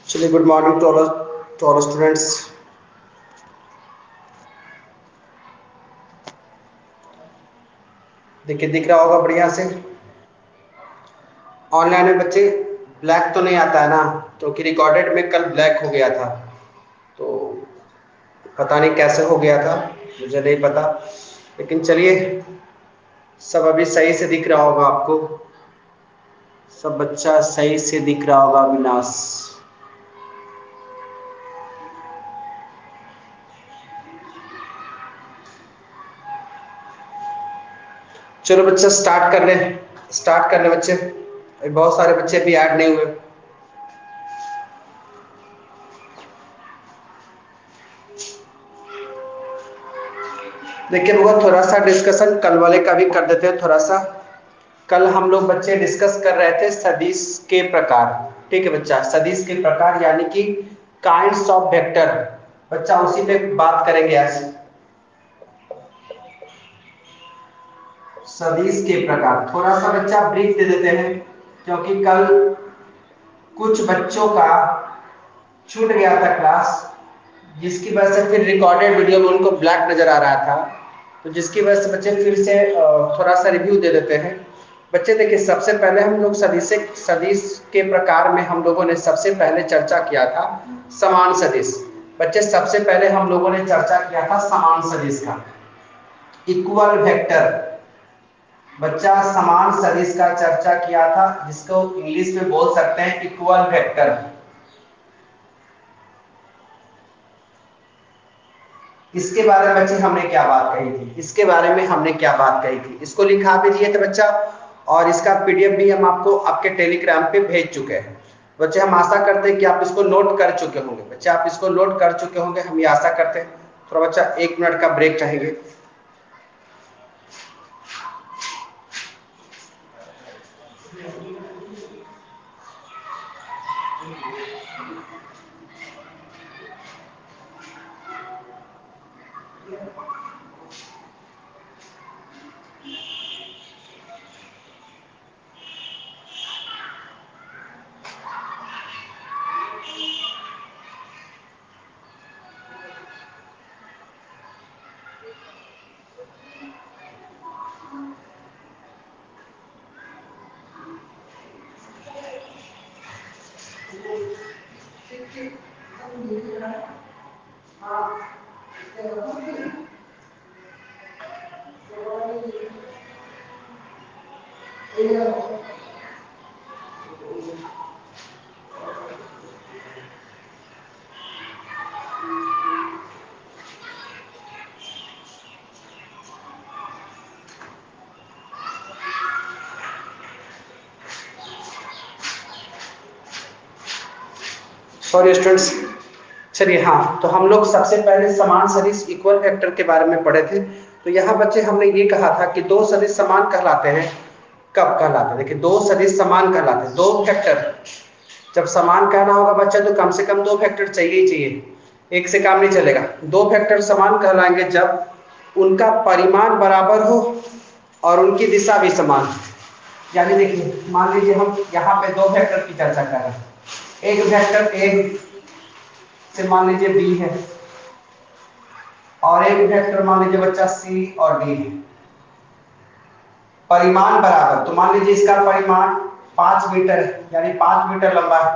चलिए, good morning to all students. देखिए, दिख रहा होगा बढ़िया से। ऑनलाइन में बच्चे ब्लैक तो नहीं आता है ना, क्योंकि रिकॉर्डेड में कल ब्लैक हो गया था, तो पता नहीं कैसे हो गया था, मुझे नहीं पता। लेकिन चलिए, सब अभी सही से दिख रहा होगा आपको। सब बच्चा सही से दिख रहा होगा। अविनाश, चलो बच्चा स्टार्ट कर ले बच्चे। अभी बहुत सारे बच्चे भी ऐड नहीं हुए। देखिए वो थोड़ा सा डिस्कशन कल वाले का भी कर देते हैं थोड़ा सा। कल हम लोग बच्चे डिस्कस कर रहे थे सदिश के प्रकार। ठीक है बच्चा, सदिश के प्रकार यानी कि काइंड्स ऑफ वेक्टर। बच्चा उसी पे बात करेंगे आज। सदिश के प्रकार थोड़ा सा बच्चा ब्रीफ दे देते हैं, क्योंकि कल कुछ बच्चों का छूट गया था क्लास, जिसकी वजह से फिर रिकॉर्डेड वीडियो में उनको ब्लैक नजर आ रहा था। तो जिसकी वजह से बच्चे फिर से थोड़ा सा रिव्यू दे देते हैं। बच्चे देखिए, सबसे पहले हम लोग सदिश के प्रकार में हम लोगों ने सबसे पहले चर्चा किया था समान सदिश। बच्चे सबसे पहले हम लोगों ने चर्चा किया था समान सदिश का, इक्वल वेक्टर। बच्चा समान सदिश का चर्चा किया था, जिसको इंग्लिश में बोल सकते हैं इक्वल वेक्टर। इसके बारे में बच्चे हमने क्या बात कही थी, इसको लिखा भी दिए थे बच्चा, और इसका पीडीएफ भी हम आपको आपके टेलीग्राम पे भेज चुके हैं। बच्चे हम आशा करते हैं कि आप इसको नोट कर चुके होंगे। बच्चे आप इसको नोट कर चुके होंगे, हम ये आशा करते हैं। थोड़ा बच्चा 1 मिनट का ब्रेक चाहेंगे। Sorry students. चलिए, हाँ, तो हम लोग सबसे पहले समान सदिश इक्वल वेक्टर के बारे में पढ़े थे। तो यहाँ बच्चे हमने ये कहा था कि दो सदिश समान कहलाते हैं। कब कहलाते हैं? देखिए, दो सदिश समान कहलाते हैं, दो वेक्टर जब समान कहना होगा बच्चा, तो कम से कम दो वेक्टर चाहिए ही चाहिए, एक से काम नहीं चलेगा। दो वेक्टर समान कहलाएंगे जब उनका परिमाण बराबर हो और उनकी दिशा भी समान। यानी देखिए, मान लीजिए हम यहाँ पे दो वेक्टर की चर्चा कर रहे हैं। एक वेक्टर ए से मान लीजिए बी है, और एक वेक्टर मान लीजिए बच्चा सी और डी है। परिमाण बराबर, तो मान लीजिए इसका परिमाण 5 मीटर है, यानी 5 मीटर लंबा है,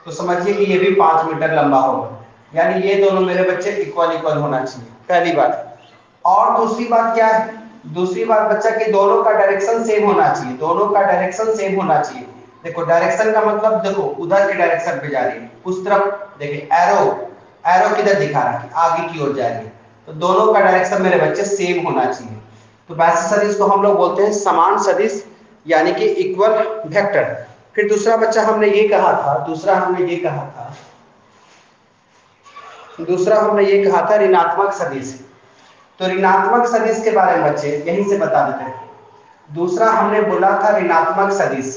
तो समझिए कि ये भी 5 मीटर लंबा होगा। यानी ये दोनों मेरे बच्चे इक्वल इक्वल होना चाहिए, पहली बात। और दूसरी बात क्या है? दूसरी बात बच्चा कि दोनों का डायरेक्शन सेम होना चाहिए, दोनों का डायरेक्शन सेम होना चाहिए। देखो, डायरेक्शन का मतलब, देखो उधर के डायरेक्शन पे जा रही है, उस तरफ देखिए, एरो एरो किधर दिखा रहा है? आगे की ओर जा रही है। तो दोनों का डायरेक्शन मेरे बच्चे सेम होना चाहिए। तो वैसे सदिश को हम लोग बोलते हैं समान सदिश यानी कि इक्वल वेक्टर। फिर दूसरा बच्चा हमने ये कहा था, दूसरा हमने ये कहा था ऋणात्मक सदिश। तो ऋणात्मक सदिश के बारे में बच्चे यहीं से बता देते हैं। दूसरा हमने बोला था ऋणात्मक सदिश।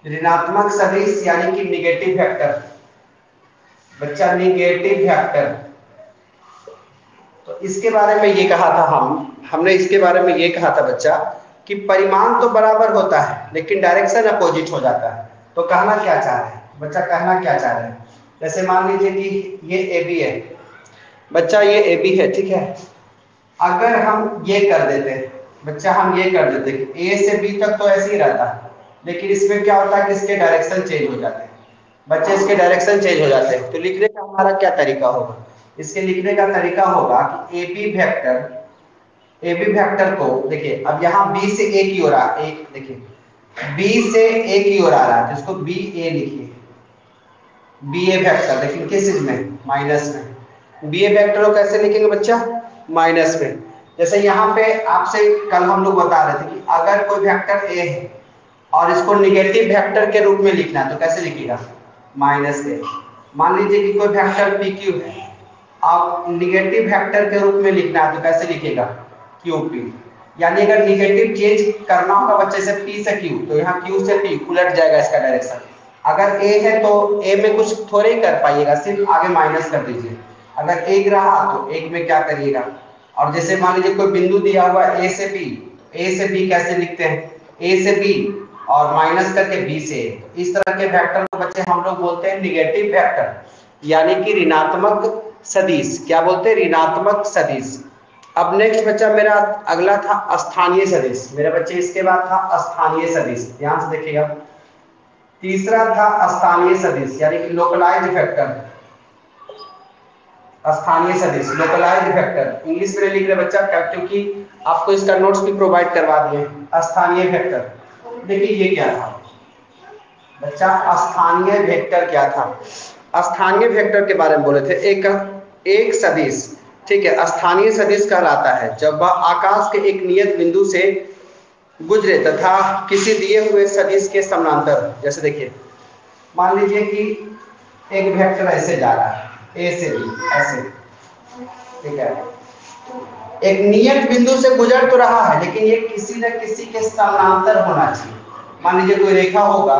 ऋणात्मक सदिश यानी कि निगेटिव वेक्टर। बच्चा निगेटिव वेक्टर, तो इसके बारे में ये कहा था हमने इसके बारे में ये कहा था बच्चा कि परिमाण तो बराबर होता है लेकिन डायरेक्शन अपोजिट हो जाता है। तो कहना क्या चाह रहे हैं बच्चा, कहना क्या चाह रहे हैं? जैसे मान लीजिए कि ये ए बी है बच्चा, ये ए बी है, ठीक है। अगर हम ये कर देते बच्चा, हम ये कर देते कि ए से बी तक तो ऐसे ही रहता है, लेकिन इसमें क्या होता है कि इसके डायरेक्शन चेंज हो जाते हैं बच्चे, इसके डायरेक्शन चेंज हो जाते हैं। तो लिखने का हमारा क्या तरीका होगा? इसके लिखने का तरीका होगा कि ए बी वेक्टर को देखिए, अब यहाँ बी से ए की ओर आ, एक देखिए बी से ए की ओर आ रहा है, जिसको बी ए लिखिए, बी ए वेक्टर। लेकिन किस चीज में? माइनस में। बी ए वेक्टर को कैसे लिखेंगे बच्चा? माइनस में। जैसे यहाँ पे आपसे कल हम लोग बता रहे थे कि अगर कोई वेक्टर ए है और इसको निगेटिव वेक्टर के रूप में लिखना है तो कैसे लिखिएगा? माइनस ए। मान लीजिए कि कोई वेक्टर पी क्यू है, अब निगेटिव वेक्टर के रूप में लिखना है तो कैसे लिखेगा? Q P. यानी अगर निगेटिव चेंज करना होगा बच्चे से पी से क्यू, तो यहाँ क्यू से पी उलट जाएगा इसका डायरेक्शन। अगर ए है तो ए में कुछ थोड़े ही कर पाइएगा, सिर्फ आगे माइनस कर दीजिए। अगर एक रहा तो एक में क्या करिएगा? और जैसे मान लीजिए कोई बिंदु दिया हुआ ए से बी, ए से बी कैसे लिखते हैं? ए से बी और माइनस करके बी से। इस तरह के वेक्टर को बच्चे हम लोग बोलते हैं निगेटिव वेक्टर, यानी कि ऋणात्मक सदिश। क्या बोलते हैं? ऋणात्मक सदिश। अब नेक्स्ट बच्चा मेरा अगला था स्थानीय सदिश। मेरे बच्चे इसके बाद था स्थानीय सदिश, ध्यान से देखिएगा। तीसरा था स्थानीय सदिश यानी कि लोकलाइज्ड वेक्टर। स्थानीय सदिश, लोकलाइज्ड वेक्टर, इंग्लिश में लिख रहे बच्चा क्योंकि आपको इसका नोट्स भी प्रोवाइड करवा दिए। स्थानीय वेक्टर देखिए ये क्या था बच्चा, स्थानीय वेक्टर क्या था? स्थानीय वेक्टर के बारे में बोले थे, एक सदिश, ठीक है, स्थानीय सदिश कहलाता है जब वह आकाश के एक नियत बिंदु से गुजरे तथा किसी दिए हुए सदिश के समानांतर। जैसे देखिए मान लीजिए कि एक वेक्टर ऐसे जा रहा है ए से बी ऐसे, ठीक है, एक नियत बिंदु से गुजर तो रहा है लेकिन ये किसी न किसी के समानांतर होना चाहिए। मान लीजिए कोई रेखा होगा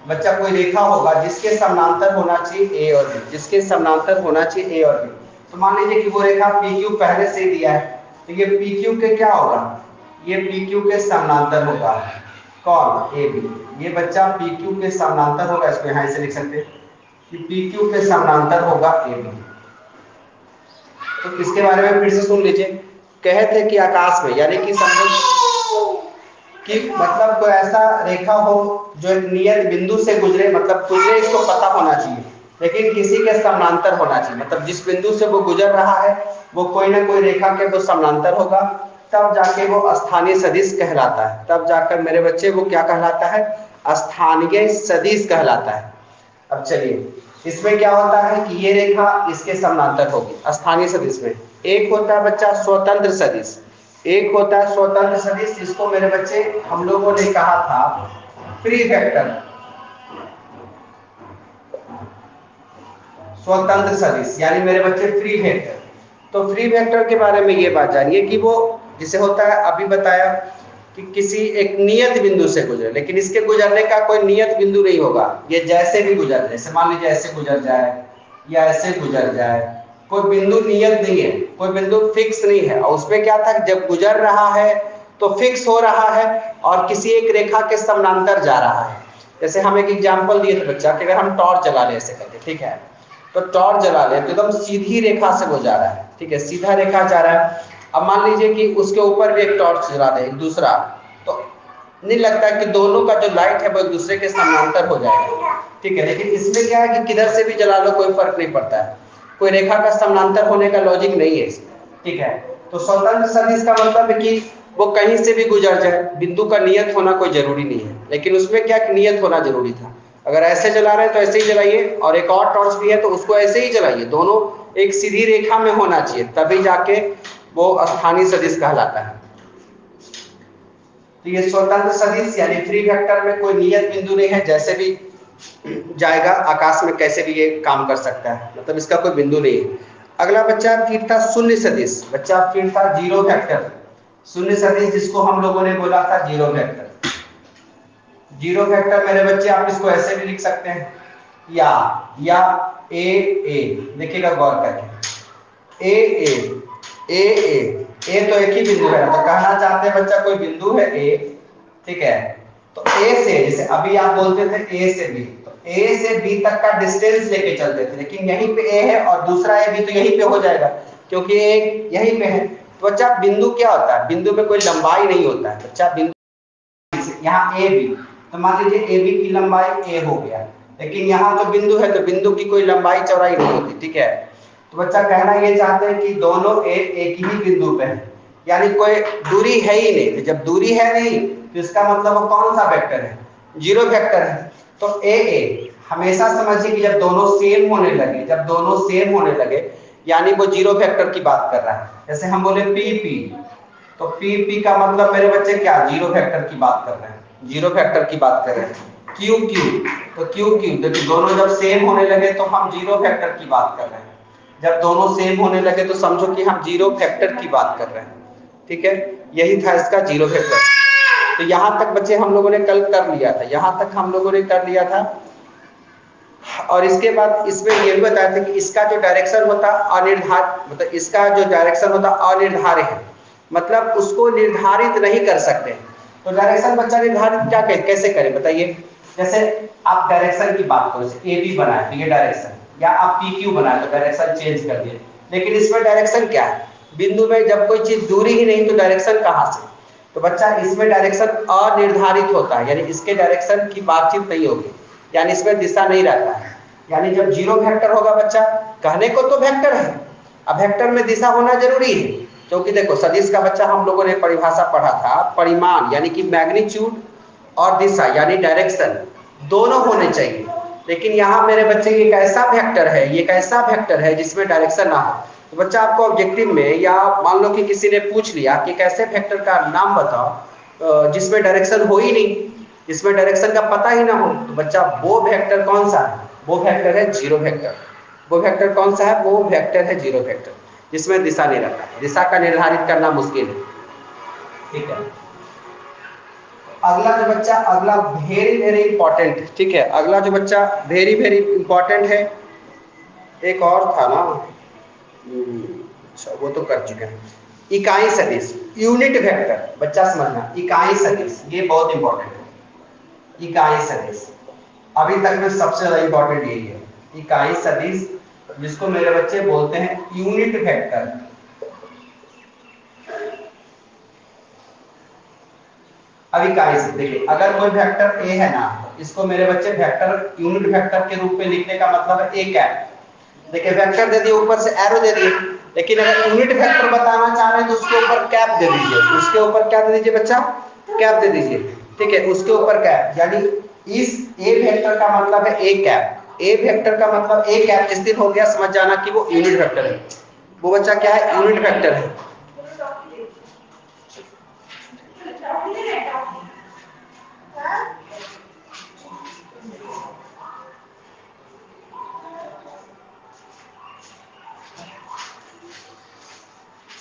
बच्चा, कोई रेखा होगा जिसके समानांतर होना चाहिए ए और बी, जिसके समानांतर होना चाहिए ए और बी। तो मान लीजिए कि वो रेखा पी क्यू पहले से दिया है, तो ये पी क्यू के क्या होगा? ये पी क्यू के समानांतर होगा। कौन? A B. ये बच्चा पी क्यू के समानांतर होगा, इसको यहाँ से लिख सकते हैं कि पी क्यू के समानांतर होगा ए बी। तो इसके बारे में फिर से सुन लीजिए। कहे थे कि आकाश में, यानी कि समझो कि मतलब कोई ऐसा रेखा हो जो एक नियत बिंदु से गुजरे, मतलब गुजरे इसको पता होना चाहिए लेकिन किसी के समानांतर होना चाहिए, मतलब जिस बिंदु से वो गुजर रहा है वो कोई ना कोई रेखा के वो समानांतर होगा, तब जाके वो स्थानीय सदिश कहलाता है। तब जाकर मेरे बच्चे वो क्या कहलाता है? स्थानीय सदिश कहलाता है। अब चलिए इसमें क्या होता है कि ये रेखा इसके समानांतर होगी स्थानीय सदिश में। एक होता है बच्चा स्वतंत्र सदिश, एक होता है स्वतंत्र सदिश, जिसको मेरे बच्चे हम लोगों ने कहा था फ्री वेक्टर। स्वतंत्र सदिश यानी मेरे बच्चे फ्री वेक्टर। तो फ्री वेक्टर के बारे में ये बात जानिए कि वो जिसे होता है, अभी बताया कि किसी एक नियत बिंदु से गुजरे, लेकिन इसके गुजरने का कोई नियत बिंदु नहीं होगा, ये जैसे भी गुजर जाए, जैसे मान लीजिए ऐसे गुजर जाए या ऐसे गुजर जाए, कोई बिंदु नियत नहीं है, कोई बिंदु फिक्स नहीं है। और उसमें क्या था, जब गुजर रहा है तो फिक्स हो रहा है और किसी एक रेखा के समानांतर जा रहा है। जैसे हम एक एग्जाम्पल दिए थे बच्चा कि अगर हम टॉर्च जला ले ऐसे करके, ठीक है, तो टॉर्च जला ले तो एकदम सीधी रेखा से वो जा रहा है, ठीक है, सीधा रेखा जा रहा है। अब मान लीजिए कि उसके ऊपर भी एक टॉर्च जला दे एक दूसरा, तो नहीं लगता कि दोनों का जो लाइट है वो एक दूसरे के समानांतर हो जाएगा, ठीक है। लेकिन इसमें क्या है कि किधर से भी जला लो कोई फर्क नहीं पड़ता है, कोई रेखा का समानांतर होने का लॉजिक नहीं है इसमें, ठीक है। तो स्वतंत्र सदिश का मतलब है कि वो कहीं से भी गुजर जाए, बिंदु का नियत होना कोई जरूरी नहीं है, लेकिन उसमें क्या नियत होना जरूरी था। अगर ऐसे जला रहे हैं तो ऐसे ही जलाइए, और एक और टॉर्च भी है तो उसको ऐसे ही जलाइए, दोनों एक सीधी रेखा में होना चाहिए, तभी जाके वो स्थानीय सदिश कहलाता है। तो ये स्वतंत्र सदिश यानी फ्री वेक्टर में कोई नियत बिंदु नहीं है, जैसे भी जाएगा आकाश में कैसे भी ये काम कर सकता है, मतलब इसका कोई बिंदु नहीं है। अगला बच्चा फिर था शून्य सदिश, बच्चा फिर था जीरो वेक्टर। शून्य सदिश जिसको हम लोगों ने बोला था जीरो वेक्टर। जीरो वेक्टर मेरे बच्चे आप इसको ऐसे भी लिख सकते हैं, या ए देखिएगा गौर करके, ए तो एक ही बिंदु है, तो कहना चाहते हैं बच्चा कोई बिंदु है ए, ठीक है। तो ए से, जैसे अभी आप बोलते थे ए से बी, तो ए से बी तक का डिस्टेंस लेके चलते थे, लेकिन यहीं पे ए है और दूसरा ए भी तो यहीं पे हो जाएगा क्योंकि ए यहीं पे है। तो बच्चा बिंदु क्या होता है, बिंदु में कोई लंबाई नहीं होता है बच्चा। बिंदु यहाँ ए बी, तो मान लीजिए ए बी की लंबाई ए हो गया, लेकिन यहाँ तो बिंदु है तो बिंदु की कोई लंबाई चौड़ाई नहीं होती, ठीक है। तो बच्चा कहना ये चाहते हैं कि दोनों एक ही बिंदु पे है, यानी कोई दूरी है ही नहीं। तो जब दूरी है नहीं तो इसका मतलब वो कौन सा वेक्टर है, जीरो वेक्टर है। तो ए हमेशा समझिए कि जब दोनों सेम होने लगे, जब दोनों सेम होने लगे यानी वो जीरो वेक्टर की बात कर रहा है। जैसे हम बोले पी, तो पी का मतलब मेरे बच्चे क्या, जीरो वेक्टर की बात कर रहे हैं, जीरो वेक्टर की बात कर रहे हैं। क्यू तो क्यू देखिए दोनों जब सेम होने लगे तो हम जीरो वेक्टर की बात कर रहे हैं। जब दोनों सेम होने लगे तो समझो कि हम जीरो वेक्टर की बात कर रहे हैं, ठीक है। यही था इसका जीरो वेक्टर। तो यहाँ तक बच्चे हम लोगों ने कल कर लिया था, यहाँ तक हम लोगों ने कर लिया था। और इसके बाद इसमें ये भी बताया था कि इसका जो डायरेक्शन होता अनिर्धारित, मतलब इसका जो डायरेक्शन होता अनिर्धारित है, मतलब उसको निर्धारित नहीं कर सकते। तो डायरेक्शन बच्चा निर्धारित क्या कैसे करें बताइए। जैसे आप डायरेक्शन की बात करो, ए बी बनाए तो ये डायरेक्शन, या आप पी क्यू बनाए तो डायरेक्शन चेंज कर दिए, लेकिन इसमें डायरेक्शन क्या है, बिंदु में जब कोई चीज दूरी ही नहीं तो डायरेक्शन कहाँ से। तो बच्चा इसमें डायरेक्शन अनिर्धारित होता है, यानी इसके डायरेक्शन की बातचीत नहीं होगी, यानी इसमें दिशा नहीं रहता है। यानी जब जीरो वेक्टर होगा बच्चा, कहने को तो वेक्टर है, अब वेक्टर में दिशा होना जरूरी है, क्योंकि देखो सदिश का बच्चा हम लोगों ने परिभाषा पढ़ा था, परिमाण यानी कि मैग्नीट्यूड और दिशा यानी डायरेक्शन दोनों होने चाहिए। लेकिन यहाँ मेरे बच्चे ये एक ऐसा वेक्टर है, ये एक ऐसा वेक्टर है जिसमें डायरेक्शन ना हो। तो बच्चा आपको ऑब्जेक्टिव में या मान लो कि किसी ने पूछ लिया कि कैसे वेक्टर का नाम बताओ जिसमें डायरेक्शन हो ही नहीं, जिसमें डायरेक्शन का पता ही ना हो, तो बच्चा वो वेक्टर कौन सा है, वो वेक्टर है जीरो वेक्टर। वो वेक्टर कौन सा है, वो वेक्टर है जीरो वेक्टर, जिसमें दिशा नहीं रहता, दिशा का निर्धारित करना मुश्किल है, ठीक है। अगला जो बच्चा, अगला वेरी इंपॉर्टेंट, ठीक है। अगला जो बच्चा वेरी इंपॉर्टेंट है, एक और था ना, अच्छा वो तो कर चुके हैं, इकाई सदिश, यूनिट वेक्टर। बच्चा समझना, इकाई सदिश ये बहुत इंपॉर्टेंट है। इकाई सदिश अभी तक में सबसे ज्यादा इंपॉर्टेंट यही है, इकाई सदिश, जिसको मेरे बच्चे बोलते हैं यूनिट वेक्टर। अब इकाई से देखिए, अगर कोई वेक्टर ए है ना, तो इसको मेरे बच्चे वेक्टर यूनिट वेक्टर के रूप में लिखने का मतलब है ए कैप। देखिए वेक्टर दे दिए, ऊपर से एरो दे दिए, लेकिन अगर यूनिट वेक्टर बताना चाह रहे हैं तो उसके ऊपर कैप दे दीजिए, उसके ऊपर क्या दे दीजिए बच्चा, कैप दे दीजिए, ठीक है। उसके ऊपर कैप, यानी इस ए वेक्टर का मतलब है ए कैप, ए वेक्टर का मतलब ए कैप जिस दिन हो गया समझ जाना कि वो यूनिट वेक्टर है। वो बच्चा क्या है, यूनिट वेक्टर है।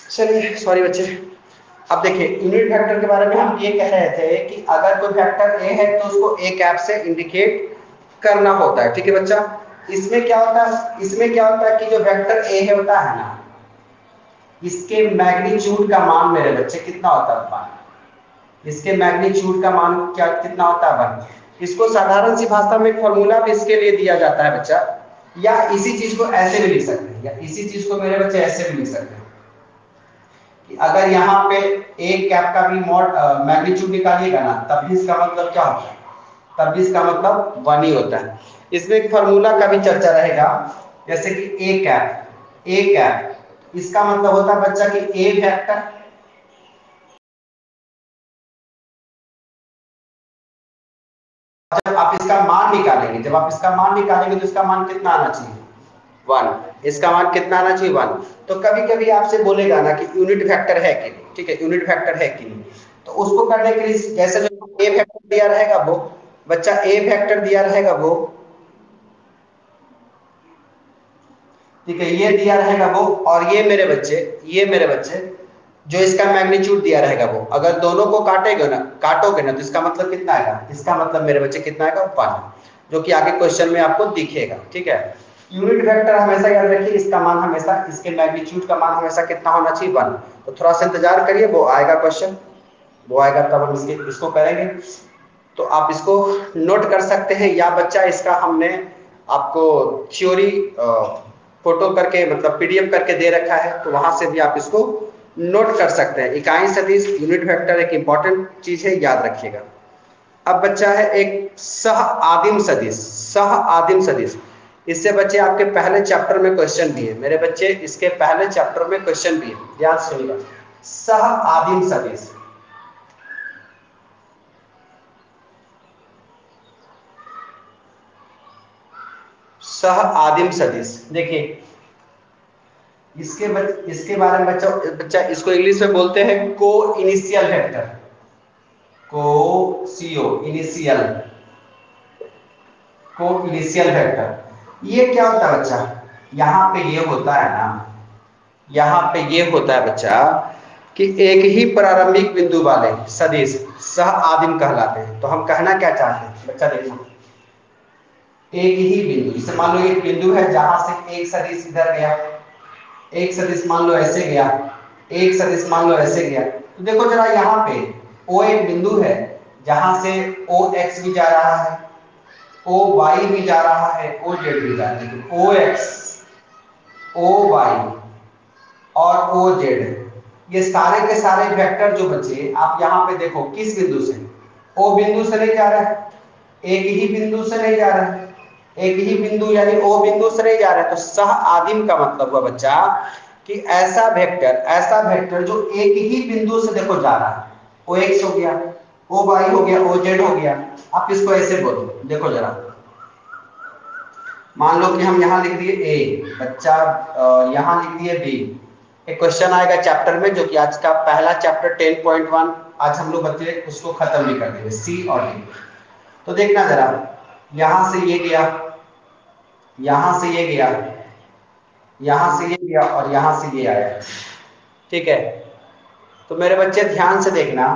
चलिए सॉरी बच्चे, अब देखिए यूनिट वेक्टर के बारे में हम ये कह रहे थे कि अगर कोई वेक्टर ए है तो उसको ए कैप से इंडिकेट करना होता है, ठीक है बच्चा। इसमें क्या होता है, इसमें क्या होता है कि जो वेक्टर ए है होता है ना, इसके मैग्नीट्यूड का मान मेरे बच्चे कितना होता है, वन। इसके मैग्नीट्यूड का मान क्या कितना होता है, वन। इसको साधारण सी भाषा में फॉर्मूला भी इसके लिए दिया जाता है बच्चा, या इसी चीज को ऐसे भी लिख सकते हैं, या इसी चीज को मेरे बच्चे ऐसे भी लिख सकते हैं कि अगर यहाँ पे एक कैप का भी मॉड मैग्नीट्यूड निकालिएगा ना, तब भी इसका मतलब क्या होता है, तब भी इसका मतलब वन ही होता है। इसमें एक फार्मूला का भी चर्चा रहेगा, जैसे कि ए कैप इसका मतलब होता है बच्चा कि ए वेक्टर जब आप इसका मान निकालेंगे, जब आप इसका मान निकालेंगे तो इसका मान कितना आना चाहिए, 1। इसका मान कितना आना चाहिए 1। तो कभी कभी आपसे बोलेगा ना कि यूनिट वेक्टर है कि नहीं, ठीक है, यूनिट वेक्टर है कि नहीं, तो उसको करने के लिए जैसे जो ए वेक्टर दिया रहेगा वो बच्चा, ए वेक्टर दिया रहेगा वो, ठीक है, ये दिया रहेगा वो, और ये मेरे बच्चे जो इसका मैग्नीट्यूड दिया रहेगा वो, अगर दोनों को काटोगे ना तो इसका मतलब कितना आएगा, इसका मतलब मेरे बच्चे कितना आएगा 1, जो कि आगे क्वेश्चन में आपको दिखेगा, ठीक है। यूनिट वेक्टर हमेशा याद रखिए, इसका मान हमेशा, इसके मैग्नीट्यूड का मान हमेशा कितना होना चाहिए 1। तो थोड़ा सा इंतजार करिए, वो आएगा क्वेश्चन, वो आएगा तब हम इसको करेंगे। तो आप इसको नोट कर सकते हैं, या बच्चा इसका हमने आपको थ्योरी फोटो करके मतलब पीडीएफ करके दे रखा है, तो वहां से भी आप इसको नोट कर सकते हैं। इकाई सदिश, यूनिट वेक्टर एक इंपॉर्टेंट चीज है, याद रखिएगा। अब बच्चा है एक सह आदिम सदिश, सह आदिम सदिश। इससे बच्चे आपके पहले चैप्टर में क्वेश्चन भी है, मेरे बच्चे इसके पहले चैप्टर में क्वेश्चन भी है, ध्यान सुनिएगा। सह आदिम सदिश, सह आदिम सदिश, देखिए इसके बारे में बच्चा बच्चा इसको इंग्लिश में बोलते हैं को इनिशियल वेक्टर, को सीओ इनिशियल, को इनिशियल वेक्टर। ये क्या होता है बच्चा, यहाँ पे ये होता है ना, यहाँ पे ये होता है बच्चा कि एक ही प्रारंभिक बिंदु वाले सदिश सह आदिम कहलाते हैं। तो हम कहना क्या चाहते हैं बच्चा, देखो एक ही बिंदु, जैसे मान लो एक बिंदु है जहां से एक सदिश इधर गया, एक सदिश मान लो ऐसे गया, एक सदिश मान लो ऐसे गया, तो देखो जरा यहाँ पे ओ एक बिंदु है जहां से ओ एक्स भी जा रहा है, ओ वाई भी जा रहा है, ओ जेड भी जा रहा है, तो ओ एक्स, ओ वाई और ओ जेड, ये सारे के सारे वेक्टर जो बचे, आप यहाँ पे देखो किस बिंदु से, ओ बिंदु से नहीं जा रहा है, एक ही बिंदु से नहीं जा रहा है, एक ही बिंदु यानी ओ बिंदु से नहीं जा रहा है। तो सह आदिम का मतलब हुआ बच्चा कि ऐसा वेक्टर जो एक ही बिंदु से देखो जा रहा है, ओ एक्स हो गया, ओ वाई हो गया, ओ जेड हो गया। आप इसको ऐसे बोलो, देखो जरा, मान लो कि हम यहाँ लिख दिए ए, बच्चा यहाँ लिख दिए बी। एक क्वेश्चन आएगा चैप्टर में, जो कि आज का पहला चैप्टर 10.1, आज हम लोग बच्चे उसको खत्म भी कर देंगे, सी और डी। तो देखना जरा, यहां से ये गया, यहां से ये गया, यहां से ये गया और यहां से ये आया, ठीक है। तो मेरे बच्चे ध्यान से देखना,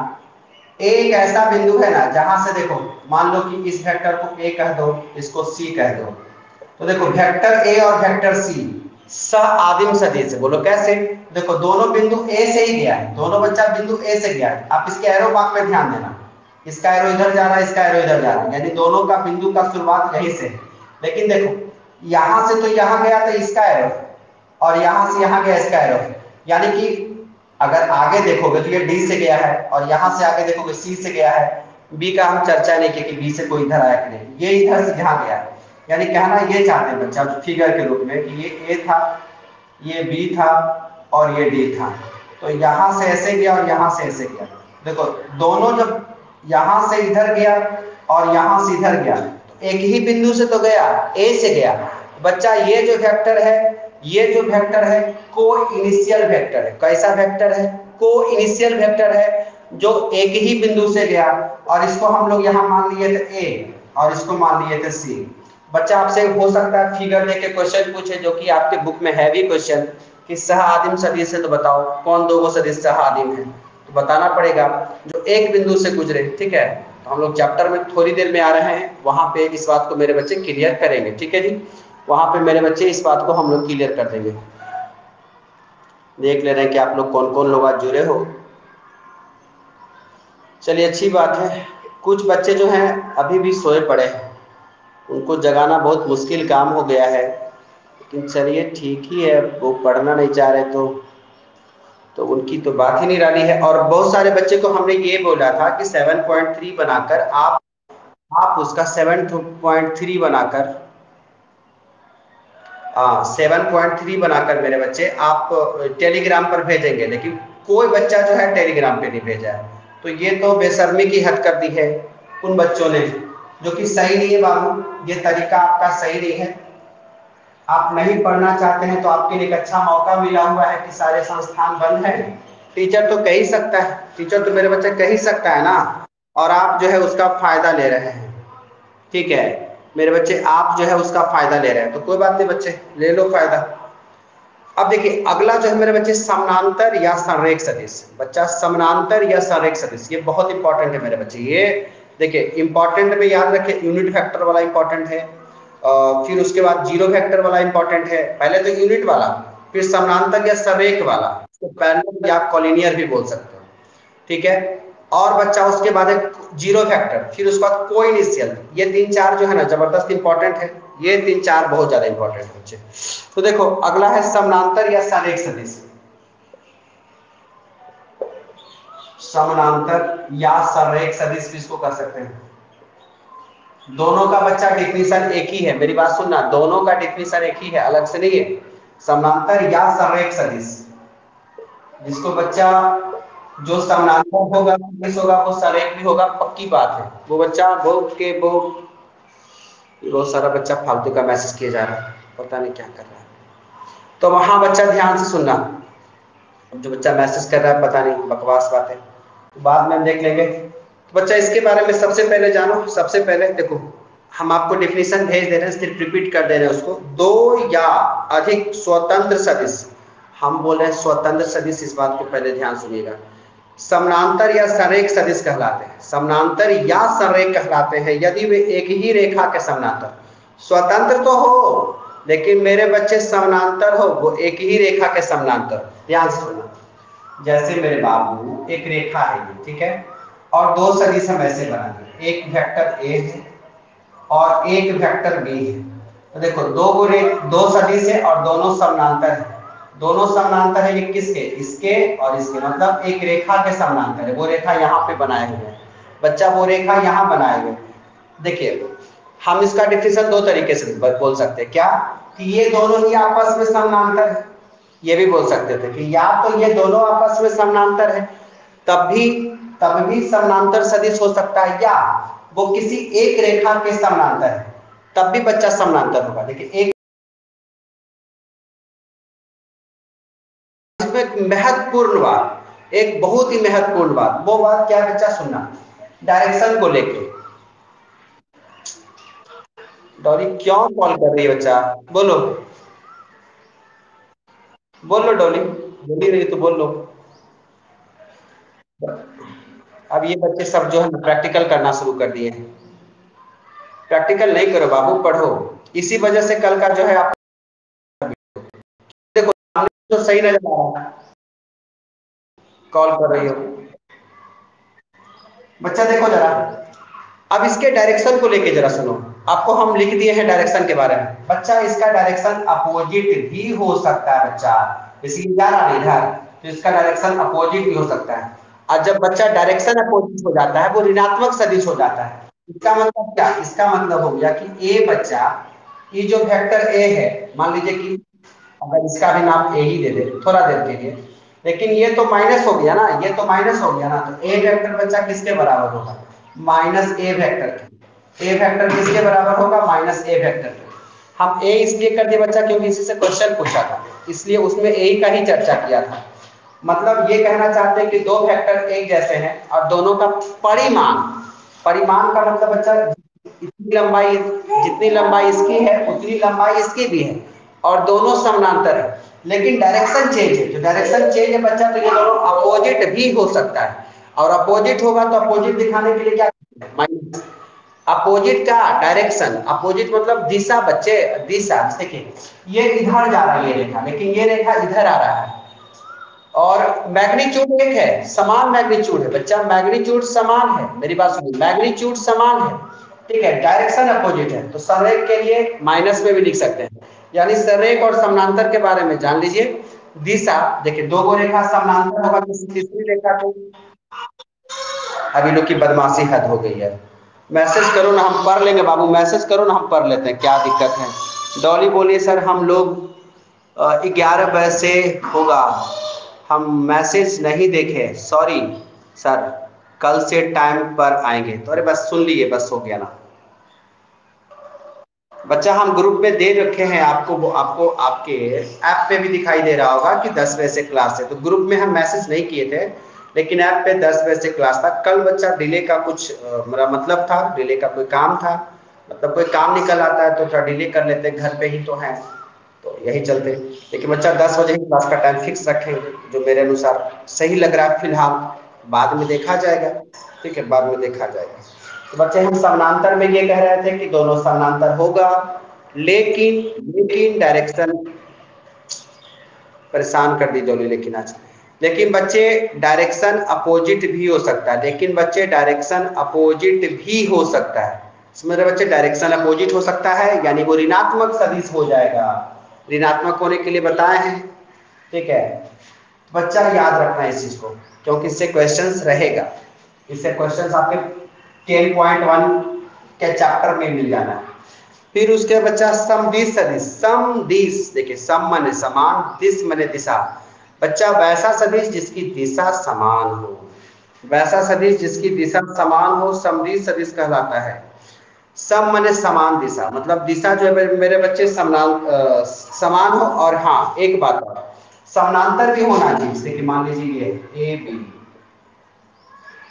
एक ऐसा बिंदु है ना जहां से देखो, मान लो कि इस वेक्टर को ए कह दो, इसको सी कह दो, तो देखो वेक्टर ए और वेक्टर सी सह आदिम सदिश, बोलो कैसे, देखो दोनों बिंदु ए से ही गया है, दोनों बच्चा बिंदु ए से गया है। आप इसके एरो मार्क पे ध्यान देना, इसका एरो इधर जा रहा है, इसका एरो इधर जा रहा है, यानी दोनों का बिंदु का शुरुआत यहीं से। लेकिन देखो यहां से तो यहां गया तो इसका एरो, और यहां से यहां गया इसका एरो, यानी कि अगर आगे देखोगे तो ये डी से गया है, और यहां से आगे देखोगे सी से गया है। बी का हम चर्चा नहीं की कि बी से कोई इधर आया कि नहीं, ये इधर से यहाँ गया है। यानी कहना ये चाहते हैं बच्चा फिगर के रूप में कि ये ए था, ये बी था और ये डी था, तो यहां से ऐसे गया और यहां से ऐसे गया। देखो दोनों जब यहां से इधर गया और यहां से इधर गया, तो एक ही बिंदु से तो गया, ए से गया। बच्चा ये जो वेक्टर है, ये जो वेक्टर है को इनिशियल वेक्टर है। कैसा वेक्टर है, को इनिशियल वेक्टर है, जो एक ही बिंदु से गया, और इसको हम लोग यहाँ मान लिए थे ए और इसको मान लिए थे सी। बच्चा आपसे हो सकता है फिगर देके क्वेश्चन पूछे, जो कि आपके बुक में है भी क्वेश्चन कि सह आदिम सदिश है, तो बताओ कौन दो सदिश सह आदिम है, तो बताना पड़ेगा जो एक बिंदु से गुजरे, ठीक है। तो हम लोग चैप्टर में थोड़ी देर में आ रहे हैं, वहां पे इस बात को मेरे बच्चे क्लियर करेंगे, ठीक है जी। वहां पे मेरे बच्चे इस बात को हम लोग क्लियर कर देंगे। देख ले रहे हैं कि आप लोग कौन कौन लोग आज जुड़े हो। चलिए अच्छी बात है। कुछ बच्चे जो हैं अभी भी सोए पड़े हैं, उनको जगाना बहुत मुश्किल काम हो गया है, लेकिन चलिए ठीक ही है, वो पढ़ना नहीं चाह रहे तो उनकी तो बात ही निराली है। और बहुत सारे बच्चे को हमने ये बोला था कि 7.3 बनाकर आप उसका 7.3 बनाकर 7.3 बनाकर मेरे बच्चे आप टेलीग्राम पर भेजेंगे, लेकिन कोई बच्चा जो है टेलीग्राम पे नहीं भेजा है। तो ये तो बेशर्मी की हद कर दी है उन बच्चों ने, जो कि सही नहीं है बाबू, ये तरीका आपका सही नहीं है। आप नहीं पढ़ना चाहते हैं तो आपके लिए एक अच्छा मौका मिला हुआ है कि सारे संस्थान बंद हैं। टीचर तो कह ही सकता है, टीचर तो मेरे बच्चे कह ही सकता है ना, और आप जो है उसका फायदा ले रहे हैं। ठीक है मेरे बच्चे, आप जो है उसका फायदा ले रहे हैं, तो कोई बात नहीं बच्चे, ले लो फायदा। अब देखिए अगला जो है मेरे बच्चे, समानांतर या संरेख सदिश। बच्चा समानांतर या संरेख सदिश, ये बहुत इंपॉर्टेंट है मेरे बच्चे। ये देखिए इंपॉर्टेंट में याद रखिए, यूनिट वेक्टर वाला इंपॉर्टेंट है, फिर उसके बाद जीरो वेक्टर वाला इंपॉर्टेंट है। पहले तो यूनिट वाला, फिर समानांतर या संरेख वाला, तो पैरेलल या कॉलिनियर भी बोल सकते हो। ठीक है, और बच्चा उसके बाद एक जीरो फैक्टर, फिर उसके बाद कोइनिशियल। ये तीन चार जो है ना जबरदस्त इंपॉर्टेंट है, ये तीन चार बहुत ज्यादा इंपॉर्टेंट है बच्चे। तो देखो अगला है समानांतर या संरेख सदिश। समानांतर या संरेख सदिश किसको कर सकते हैं? दोनों का बच्चा डिफिनीशन एक ही है, मेरी बात सुनना, दोनों का डिफिनीशन एक ही है, अलग से नहीं है। समानांतर या संरेख सदिश, जिसको बच्चा जो समानांतर होगा सदिश होगा वो संरेख भी होगा, पक्की बात है। वो बच्चा वो बहुत सारा बच्चा फालतू का मैसेज किया जा रहा है, पता नहीं क्या कर रहा है। तो वहां बच्चा ध्यान से सुनना, जो बच्चा मैसेज कर रहा है पता नहीं बकवास बात है, बाद में हम देख लेंगे। तो बच्चा इसके बारे में सबसे पहले जानो। सबसे पहले देखो हम आपको डिफिनीशन भेज दे रहे हैं, सिर्फ रिपीट कर दे रहे हैं उसको। दो या अधिक स्वतंत्र सदिश, हम बोले स्वतंत्र सदिश, इस बात को पहले ध्यान सुनिएगा, समानांतर या संरेख सदिश कहलाते हैं। समानांतर या संरेख कहलाते हैं यदि वे एक ही रेखा के समानांतर, स्वतंत्र तो हो लेकिन मेरे बच्चे समानांतर हो, वो एक ही रेखा के समानांतर। ध्यान से सुनना, जैसे मेरे बाबू एक रेखा है ये, ठीक है, और दो सदिश हम ऐसे बनाएंगे, एक वेक्टर ए है और एक वेक्टर बी है। तो देखो दो सदिश है और दोनों समानांतर है। दोनों समानांतर है, ये किसके? इसके और इसके, मतलब एक रेखा के समानांतर है। वो रेखा यहाँ पे बनाए हुए हैं बच्चा, वो रेखा यहाँ बनाए हुए। देखिए हम इसका डिफिनेशन दो तरीके से बोल सकते हैं, क्या कि ये दोनों ही आपस में समानांतर है, ये भी बोल सकते थे कि या तो ये दोनों आपस में समानांतर है तब भी समानांतर सदिश हो सकता है, या वो किसी एक रेखा के समानांतर है तब भी बच्चा समानांतर होगा। देखिए एक इसमें महत्वपूर्ण बात, एक बहुत ही महत्वपूर्ण बात, वो बात क्या बच्चा सुनना, डायरेक्शन को लेके। डॉली क्यों कॉल कर रही है बच्चा? बोलो बोलो डॉली, बोली रही तो बोल लो। अब ये बच्चे सब जो है प्रैक्टिकल करना शुरू कर दिए हैं। प्रैक्टिकल नहीं करो बाबू, पढ़ो। इसी वजह से कल का जो है आप देखो तो सही नजर आ रहा है, कॉल कर रही हो बच्चा, देखो जरा। अब इसके डायरेक्शन को लेके जरा सुनो, आपको हम लिख दिए हैं डायरेक्शन के बारे में। बच्चा इसका डायरेक्शन अपोजिट भी हो सकता है बच्चा, इसलिए जा रहा है इधर, तो इसका डायरेक्शन अपोजिट भी हो सकता है। और जब बच्चा डायरेक्शन अपोजिट हो जाता है वो ऋणात्मक सदिश हो जाता है। इसका मतलब क्या? इसका मतलब हो गया कि ए बच्चा, ये जो वेक्टर ए है, मान लीजिए कि अगर इसका भी नाम ए ही दे दे थोड़ा देर के लिए, लेकिन ये तो माइनस हो गया ना, ये तो माइनस हो गया ना, तो ए वेक्टर बच्चा किसके बराबर होगा? माइनस ए वेक्टर के। ए वेक्टर किसके बराबर होगा? माइनस ए वेक्टर के। हम ए इसलिए कर दिए बच्चा क्योंकि इसी से क्वेश्चन पूछा था, इसलिए उसमें ए का ही चर्चा किया था। मतलब ये कहना चाहते हैं कि दो वेक्टर एक जैसे हैं और दोनों का परिमाण, परिमाण का मतलब बच्चा इतनी लंबाई, जितनी लंबाई इसकी है उतनी लंबाई इसकी भी है और दोनों समानांतर है, लेकिन डायरेक्शन चेंज है। जो डायरेक्शन चेंज है बच्चा, तो ये दोनों अपोजिट भी हो सकता है। और अपोजिट होगा तो अपोजिट दिखाने के लिए क्या माइनस, अपोजिट का डायरेक्शन, अपोजिट मतलब दिशा बच्चे, दिशा। देखिए ये इधर जा रहा है ये रेखा, लेकिन ये रेखा इधर आ रहा है, और मैग्नीट्यूड एक है, समान मैग्नीट्यूड है बच्चा, मैग्नीट्यूड समान है, मेरी बात सुनिए, मैग्नीट्यूड समान है। ठीक है, डायरेक्शन अपोजिट है, तो संरेख के लिए माइनस में भी लिख सकते हैं। यानी संरेख और समानांतर के बारे में जान लीजिए। दिशा, देखिए दो गो रेखा समानांतर होगा तो तीसरी रेखा को, अभी लोग की बदमाशी हद हो गई है। मैसेज करो ना, हम पढ़ लेंगे बाबू, मैसेज करो ना, हम पढ़ लेते हैं, क्या दिक्कत है। डॉली बोलिए सर हम लोग 11 बजे से होगा, हम मैसेज नहीं देखे, सॉरी सर, कल से टाइम पर आएंगे। तो अरे बस सुन लिए, बस हो गया ना। बच्चा हम ग्रुप में दे रखे हैं आपको, वो आपको आपके ऐप पे भी दिखाई दे रहा होगा कि 10 बजे से क्लास है। तो ग्रुप में हम मैसेज नहीं किए थे, लेकिन ऐप पे 10 बजे से क्लास था। कल बच्चा डिले का कुछ मेरा मतलब था, डिले का कोई काम था, मतलब कोई काम निकल आता है तो थोड़ा डिले कर लेते, घर पे ही तो है, तो यही चलते। लेकिन बच्चा 10 बजे ही क्लास का टाइम फिक्स रखेंगे, जो मेरे अनुसार सही लग रहा है फिलहाल। बाद में देखा जाएगा, ठीक है, बाद में देखा जाएगा। तो बच्चे हम समानांतर में ये कह रहे थे कि दोनों समानांतर होगा, लेकिन लेकिन डायरेक्शन, परेशान कर दी जोली लेकिन आज। लेकिन बच्चे डायरेक्शन अपोजिट भी हो सकता है, लेकिन बच्चे डायरेक्शन अपोजिट भी हो सकता है। मेरे बच्चे डायरेक्शन अपोजिट हो सकता है, यानी वो ऋणात्मक सदिश हो जाएगा। ऋणात्मक होने के लिए बताए हैं, ठीक है। बच्चा याद रखना है इस चीज को, क्योंकि इससे क्वेश्चंस रहेगा, इससे क्वेश्चंस आपके 10.1 के चैप्टर में मिल जाना है। फिर उसके बच्चा समदिश सदिश, समदिश देखिए, सम माने समान, दिश माने दिशा। बच्चा वैसा सदिश जिसकी दिशा समान हो, वैसा सदिश जिसकी दिशा समान हो समदिश सदिश कहलाता है। सम माने समान दिशा, मतलब दिशा जो है मेरे बच्चे समान हो, और हाँ एक बात और, समानांतर भी होना चाहिए। जैसे कि मान लीजिए ये ए बी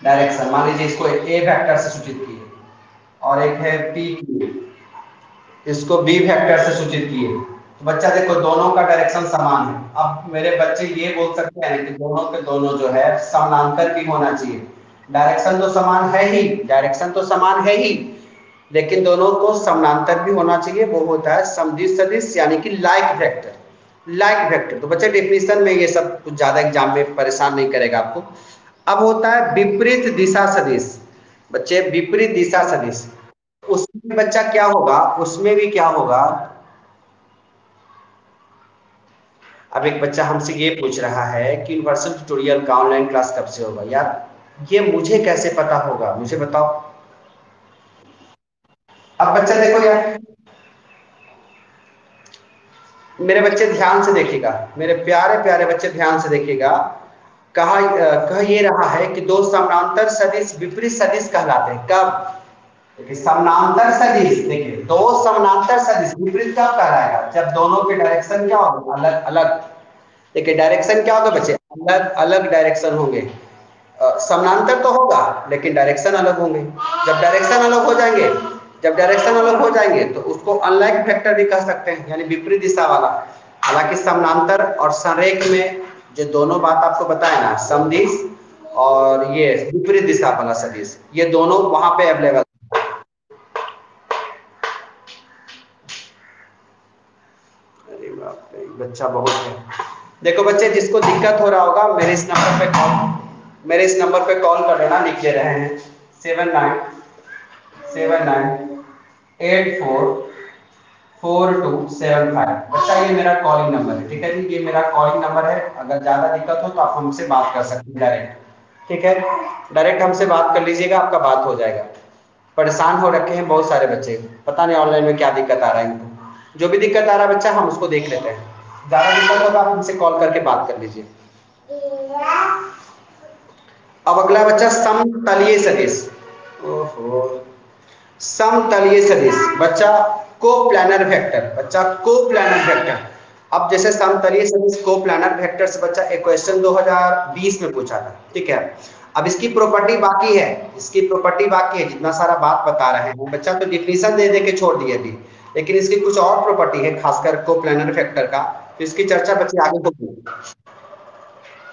डायरेक्शन, मान लीजिए इसको ए वेक्टर से सूचित किए, और एक है पी क्यू, इसको बी वेक्टर से सूचित किए, तो बच्चा देखो दोनों का डायरेक्शन समान है। अब मेरे बच्चे ये बोल सकते हैं कि दोनों के दोनों जो है समानांतर भी होना चाहिए। डायरेक्शन तो समान है ही, डायरेक्शन तो समान है ही, लेकिन दोनों को समानांतर भी होना चाहिए। वो होता है समदिश सदिश, यानी कि लाइक वेक्टर, लाइक वेक्टर। तो बच्चे डेफिनेशन में ये सब कुछ ज्यादा एग्जाम में परेशान नहीं करेगा आपको। अब होता है विपरीत दिशा सदिश, बच्चे विपरीत दिशा सदिश, उसमें बच्चा क्या होगा, उसमें भी क्या होगा। अब एक बच्चा हमसे ये पूछ रहा है कि यूनिवर्सल ट्यूटोरियल का ऑनलाइन क्लास कब से होगा। यार ये मुझे कैसे पता होगा, मुझे बताओ। अब बच्चा देखो यार, मेरे बच्चे ध्यान से देखिएगा, मेरे प्यारे प्यारे बच्चे ध्यान से देखिएगा। कह ये रहा है कि दो समानांतर सदिश विपरीत सदिश कहलाते हैं। कब? देखिए समानांतर सदिश, देखिए दो समानांतर सदिश विपरीत कब कहलाएगा, जब दोनों के डायरेक्शन क्या होगा, अलग अलग। देखिए डायरेक्शन क्या होगा बच्चे, अलग अलग डायरेक्शन होंगे। समानांतर तो होगा, लेकिन डायरेक्शन अलग होंगे। जब डायरेक्शन अलग हो जाएंगे, जब डायरेक्शन अलग हो जाएंगे तो उसको अनलाइक वेक्टर भी कह सकते हैं, यानी विपरीत दिशा वाला। हालांकि समानांतर और संरेख में जो दोनों बात आपको बताए ना, समदिश और ये विपरीत दिशा वाला सदिश, ये दोनों वहां पे अवेलेबल। अरे बाप रे, बच्चा बहुत है। देखो बच्चे, जिसको दिक्कत हो रहा होगा मेरे इस नंबर पे कॉल कर लेना, लिख दे रहे हैं 7979844275। बच्चा ये मेरा कॉलिंग नंबर है, ठीक है जी, ये मेरा कॉलिंग नंबर है। अगर ज्यादा दिक्कत हो तो आप हमसे बात कर सकते हैं डायरेक्ट, ठीक है, डायरेक्ट हमसे बात कर लीजिएगा, आपका बात हो जाएगा। परेशान हो रखे हैं बहुत सारे बच्चे, पता नहीं ऑनलाइन में क्या दिक्कत आ रहा है इनको। जो भी दिक्कत आ रहा है बच्चा, हम उसको देख लेते हैं। ज्यादा दिक्कत होगा आप हमसे कॉल करके बात कर लीजिए। अब अगला बच्चा समतलीय सदिश। ओहो, समतलीय सदिश बच्चा, को प्लानर वेक्टर, बच्चा को प्लानर वेक्टर। अब जैसे समतलीय सदिश को प्लानर वेक्टर से बच्चा एक क्वेश्चन 2020 में पूछा था, ठीक है। अब इसकी प्रॉपर्टी बाकी है, इसकी प्रॉपर्टी बाकी है, जितना सारा बात बता रहे हैं बच्चा तो डिफिनीशन दे दे के छोड़ दिए अभी, लेकिन इसकी कुछ और प्रॉपर्टी है, खासकर को प्लानर वेक्टर का। तो इसकी चर्चा बच्चे आगे होगी,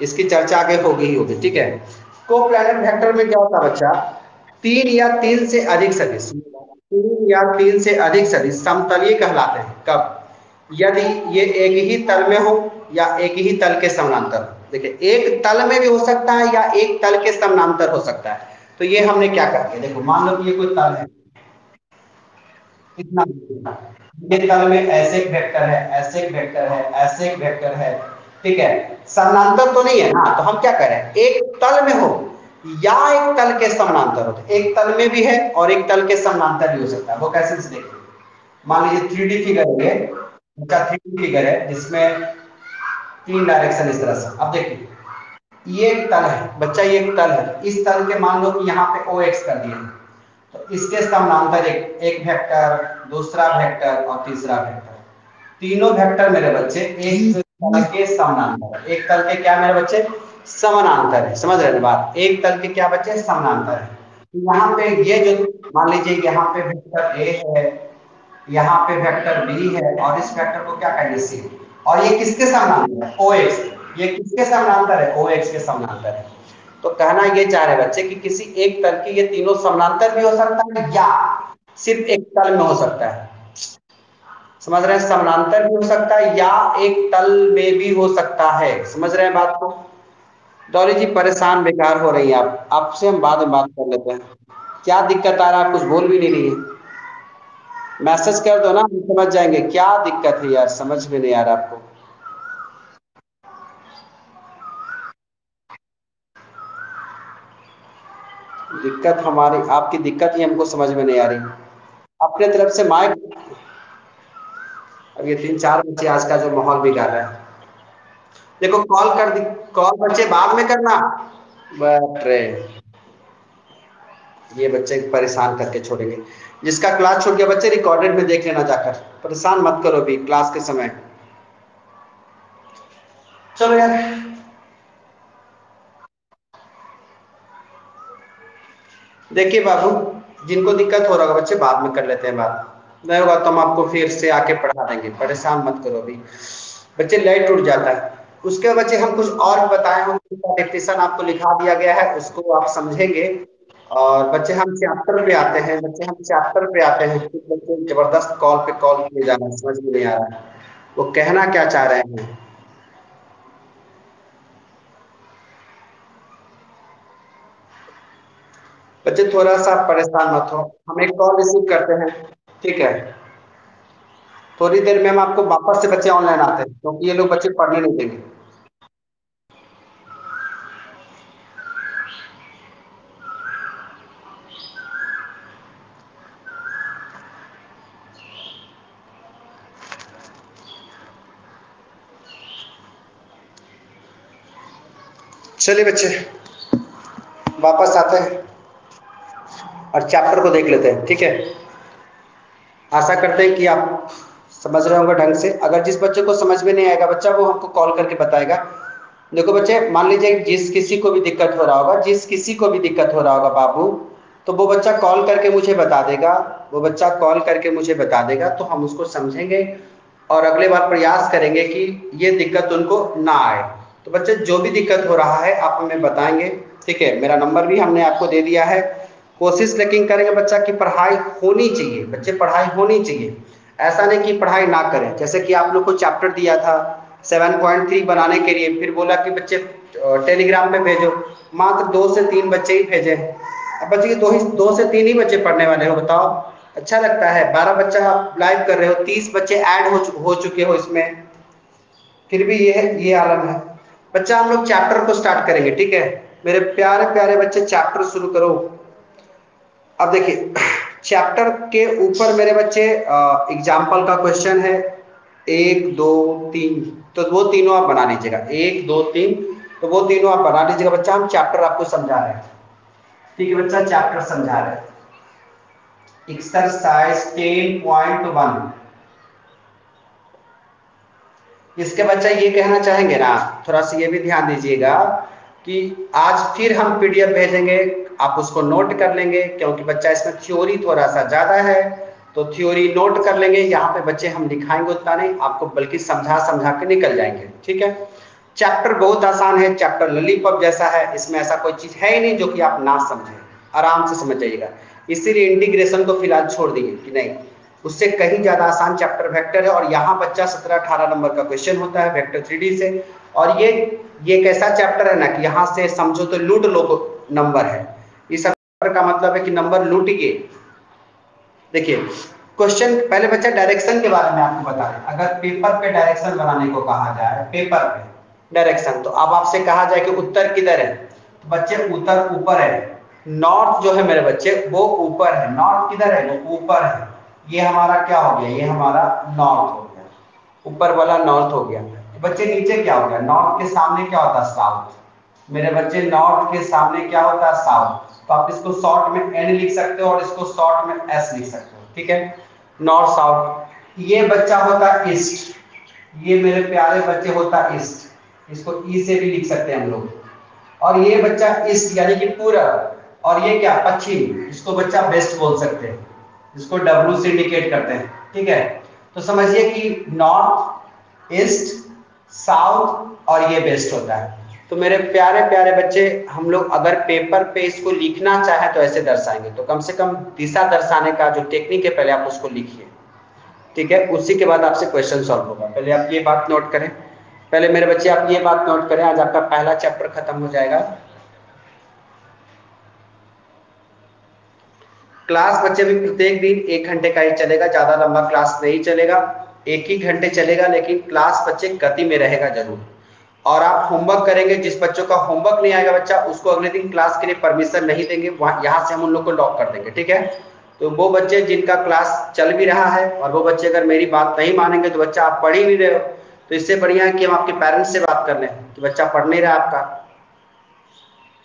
इसकी चर्चा आगे होगी ही होगी, ठीक है। को प्लानर वेक्टर में क्या होता है बच्चा, तीन या तीन से अधिक सदिश, तीन या तीन से अधिक सदिश समतलीय कहलाते हैं। कब? यदि ये एक ही तल में हो या एक ही तल के समानांतर हो। देखिए एक तल में भी हो सकता है या एक तल के समानांतर हो सकता है। तो ये हमने क्या कर दिया, देखो मान लो कि ये कोई तल है, इतना, ये तल में ऐसे एक वेक्टर है, ऐसे एक वेक्टर है, ऐसे एक वेक्टर है, ठीक है। समानांतर तो नहीं है ना, तो हम क्या करें, एक तल में हो या एक तल के समानांतर हो। तो एक तल में भी है और एक तल के समानांतर भी हो सकता है। वो कैसे से देखिए, मान लीजिए 3D फिगर है, इसका 3D फिगर है जिसमें तीन डायरेक्शन इस तरह से। अब देखिए ये एक तल है बच्चा, ये एक तल है, इस तल के मान लो कि यहाँ पे ओ एक्स कर दिए, तो इसके समानांतर एक एक वेक्टर, दूसरा वेक्टर और तीसरा वेक्टर। तीनों वेक्टर मेरे बच्चे एक तल के समानांतर है। एक तल के क्या मेरे बच्चे? समानांतर है। समझ रहे हैं बात? एक तल के क्या बच्चे? समानांतर है। यहाँ पे ये जो मान लीजिए यहाँ पे वेक्टर ए है, यहाँ पे वेक्टर बी है और इस वेक्टर को क्या कहेंगे? सी। और ये किसके समानांतर है? ओ एक्स। ये किसके समानांतर है? ओ एक्स के समानांतर है। तो कहना ये चाह रहे बच्चे कि किसी एक तल की ये तीनों समानांतर भी हो सकता है या सिर्फ एक तल में हो सकता है। समझ रहे हैं? समानांतर भी हो सकता है या एक तल में भी हो सकता है। समझ रहे हैं बात को? डॉली जी परेशान बेकार हो रही है आप, आपसे हम बाद में बात कर लेते हैं। क्या दिक्कत आ रहा है? कुछ बोल भी नहीं रही है। मैसेज कर दो ना, हम समझ जाएंगे क्या दिक्कत है यार, समझ में नहीं आ रहा आपको। दिक्कत हमारी, आपकी दिक्कत ही हमको समझ में नहीं आ रही। अपने तरफ से माइक। अब ये 3-4 बच्चे आज का जो माहौल बिगाड़ रहा है। देखो कॉल कर दी, कॉल बच्चे बाद में करना। बाप रे, ये बच्चे परेशान करके छोड़ेंगे। जिसका क्लास छूट गया बच्चे रिकॉर्डेड में देख लेना जाकर, परेशान मत करो अभी क्लास के समय। चलो यार, देखिए बाबू, जिनको दिक्कत हो रहा होगा बच्चे बाद में कर लेते हैं बात, नहीं होगा तो हम आपको फिर से आके पढ़ा देंगे, परेशान मत करो अभी। बच्चे लाइट टूट जाता है, उसके बच्चे हम कुछ और भी बताए होंगे, डिक्टेशन आपको लिखा दिया गया है, उसको आप समझेंगे। और बच्चे हम चैप्टर पे आते हैं, बच्चे हम चैप्टर पे आते हैं। कुछ बच्चे जबरदस्त कॉल पे कॉल किए जा रहे हैं, समझ में नहीं आ रहा है वो कहना क्या चाह रहे हैं। बच्चे थोड़ा सा परेशान मत हो, हम एक कॉल रिसीव करते हैं, ठीक है? थोड़ी देर में हम आपको वापस से बच्चे ऑनलाइन आते हैं, क्योंकि ये लोग बच्चे पढ़ने नहीं देंगे। चलिए बच्चे वापस आते हैं और चैप्टर को देख लेते हैं, ठीक है? आशा करते हैं कि आप समझ रहे होंगे ढंग से। अगर जिस बच्चे को समझ में नहीं आएगा बच्चा, वो हमको कॉल करके बताएगा। देखो बच्चे, मान लीजिए जिस किसी को भी दिक्कत हो रहा होगा, जिस किसी को भी दिक्कत हो रहा होगा बाबू, तो वो बच्चा कॉल करके मुझे बता देगा। वो बच्चा कॉल करके मुझे बता देगा तो हम उसको समझेंगे और अगले बार प्रयास करेंगे कि ये दिक्कत उनको ना आए। तो बच्चे जो भी दिक्कत हो रहा है आप हमें बताएंगे, ठीक है? मेरा नंबर भी हमने आपको दे दिया है। कोशिश लेकिन करेंगे बच्चा की पढ़ाई होनी चाहिए, बच्चे पढ़ाई होनी चाहिए। ऐसा नहीं कि पढ़ाई ना करें। जैसे कि आप लोग को चैप्टर दिया था 7.3 बनाने के लिए, फिर बोला कि बच्चे टेलीग्राम पे भेजो, मात्र 2 से 3 बच्चे ही भेजे। अब बच्चे 2 से 3 ही बच्चे पढ़ने वाले हो, बताओ अच्छा लगता है? 12 बच्चा लाइव कर रहे हो, 30 बच्चे ऐड हो चुके हो इसमें, फिर भी ये आलम है। बच्चा हम लोग चैप्टर को स्टार्ट करेंगे, ठीक है? मेरे प्यारे प्यारे बच्चे चैप्टर शुरू करो। अब देखिए, चैप्टर के ऊपर मेरे बच्चे एग्जाम्पल का क्वेश्चन है 1 2 3, तो वो तीनों आप बना लीजिएगा। 1 2 3, तो वो तीनों आप बना लीजिएगा। बच्चा हम चैप्टर आपको समझा रहे हैं, ठीक है? बच्चा चैप्टर समझा रहे हैं। एक्सरसाइज 10.1, इसके बच्चा ये कहना चाहेंगे ना, थोड़ा सा ये भी ध्यान दीजिएगा कि आज फिर हम पीडीएफ भेजेंगे, आप उसको नोट कर लेंगे, क्योंकि बच्चा इसमें थ्योरी थोड़ा सा ज्यादा है, तो थ्योरी नोट कर लेंगे। यहाँ पे बच्चे हम दिखाएंगे उतना नहीं आपको, बल्कि समझा समझा के निकल जाएंगे, ठीक है? चैप्टर बहुत आसान है, चैप्टर ललीपॉप जैसा है, इसमें ऐसा कोई चीज है ही नहीं जो कि आप ना समझें, आराम से समझ जाइएगा। इसीलिए इंटीग्रेशन को फिलहाल छोड़ दिए कि नहीं, उससे कहीं ज्यादा आसान चैप्टर वेक्टर है। और यहाँ बच्चा 17-18 नंबर का क्वेश्चन होता है वेक्टर 3D से। और ये कैसा चैप्टर है ना कि यहाँ से समझो तो लूट लो नंबर है। इस चैप्टर का मतलब है कि नंबर लूट के। देखिए क्वेश्चन, पहले बच्चा डायरेक्शन के बारे में आपको बता दें। अगर पेपर पे डायरेक्शन बनाने को कहा जाए, पेपर पे डायरेक्शन, तो अब आपसे कहा जाए कि उत्तर किधर है, तो बच्चे उत्तर ऊपर है। नॉर्थ जो है मेरे बच्चे वो ऊपर है। नॉर्थ किधर है? वो ऊपर है। ये हमारा क्या हो गया? ये हमारा नॉर्थ हो गया, ऊपर वाला नॉर्थ हो गया। तो बच्चे नीचे क्या हो गया? नॉर्थ के सामने क्या होता है? साउथ। मेरे बच्चे नॉर्थ के सामने क्या होता है? साउथ। तो आप इसको शॉर्ट में एन लिख सकते हो और इसको शॉर्ट में एस लिख सकते हो, ठीक है? North south. ये बच्चा होता ईस्ट, ये मेरे प्यारे बच्चे होता ईस्ट, इसको ई से भी लिख सकते हैं हम लोग। और ये बच्चा ईस्ट यानी कि पूरब, और ये क्या पश्चिम, इसको बच्चा वेस्ट बोल सकते हैं, इसको डब्ल्यू से इंडिकेट करते हैं। ठीक है, तो समझिए कि नॉर्थ, ईस्ट, साउथ और ये वेस्ट होता है। तो मेरे प्यारे प्यारे बच्चे, हम लोग अगर पेपर पे इसको लिखना चाहे तो ऐसे दर्शाएंगे, तो कम से कम दिशा दर्शाने का जो टेक्निक है पहले आप उसको लिखिए। ठीक है, उसी के बाद आपसे क्वेश्चन सॉल्व होगा। पहले आप ये बात नोट करें, पहले मेरे बच्चे आप ये बात नोट करें, आज आपका पहला चैप्टर खत्म हो जाएगा। क्लास बच्चे भी प्रत्येक दिन 1 घंटे का ही चलेगा, ज्यादा लंबा क्लास नहीं चलेगा, 1 ही घंटे चलेगा, लेकिन क्लास बच्चे गति में रहेगा जरूर। और आप होमवर्क करेंगे, जिस बच्चों का होमवर्क नहीं आएगा बच्चा उसको अगले दिन क्लास के लिए परमिशन नहीं देंगे, यहाँ से हम उन लोग को लॉक कर देंगे। ठीक है, तो वो बच्चे जिनका क्लास चल भी रहा है और वो बच्चे अगर मेरी बात नहीं मानेंगे तो बच्चा आप पढ़ ही नहीं रहे हो, तो इससे बढ़िया है कि हम आपके पेरेंट्स से बात कर लें कि बच्चा पढ़ नहीं रहा आपका।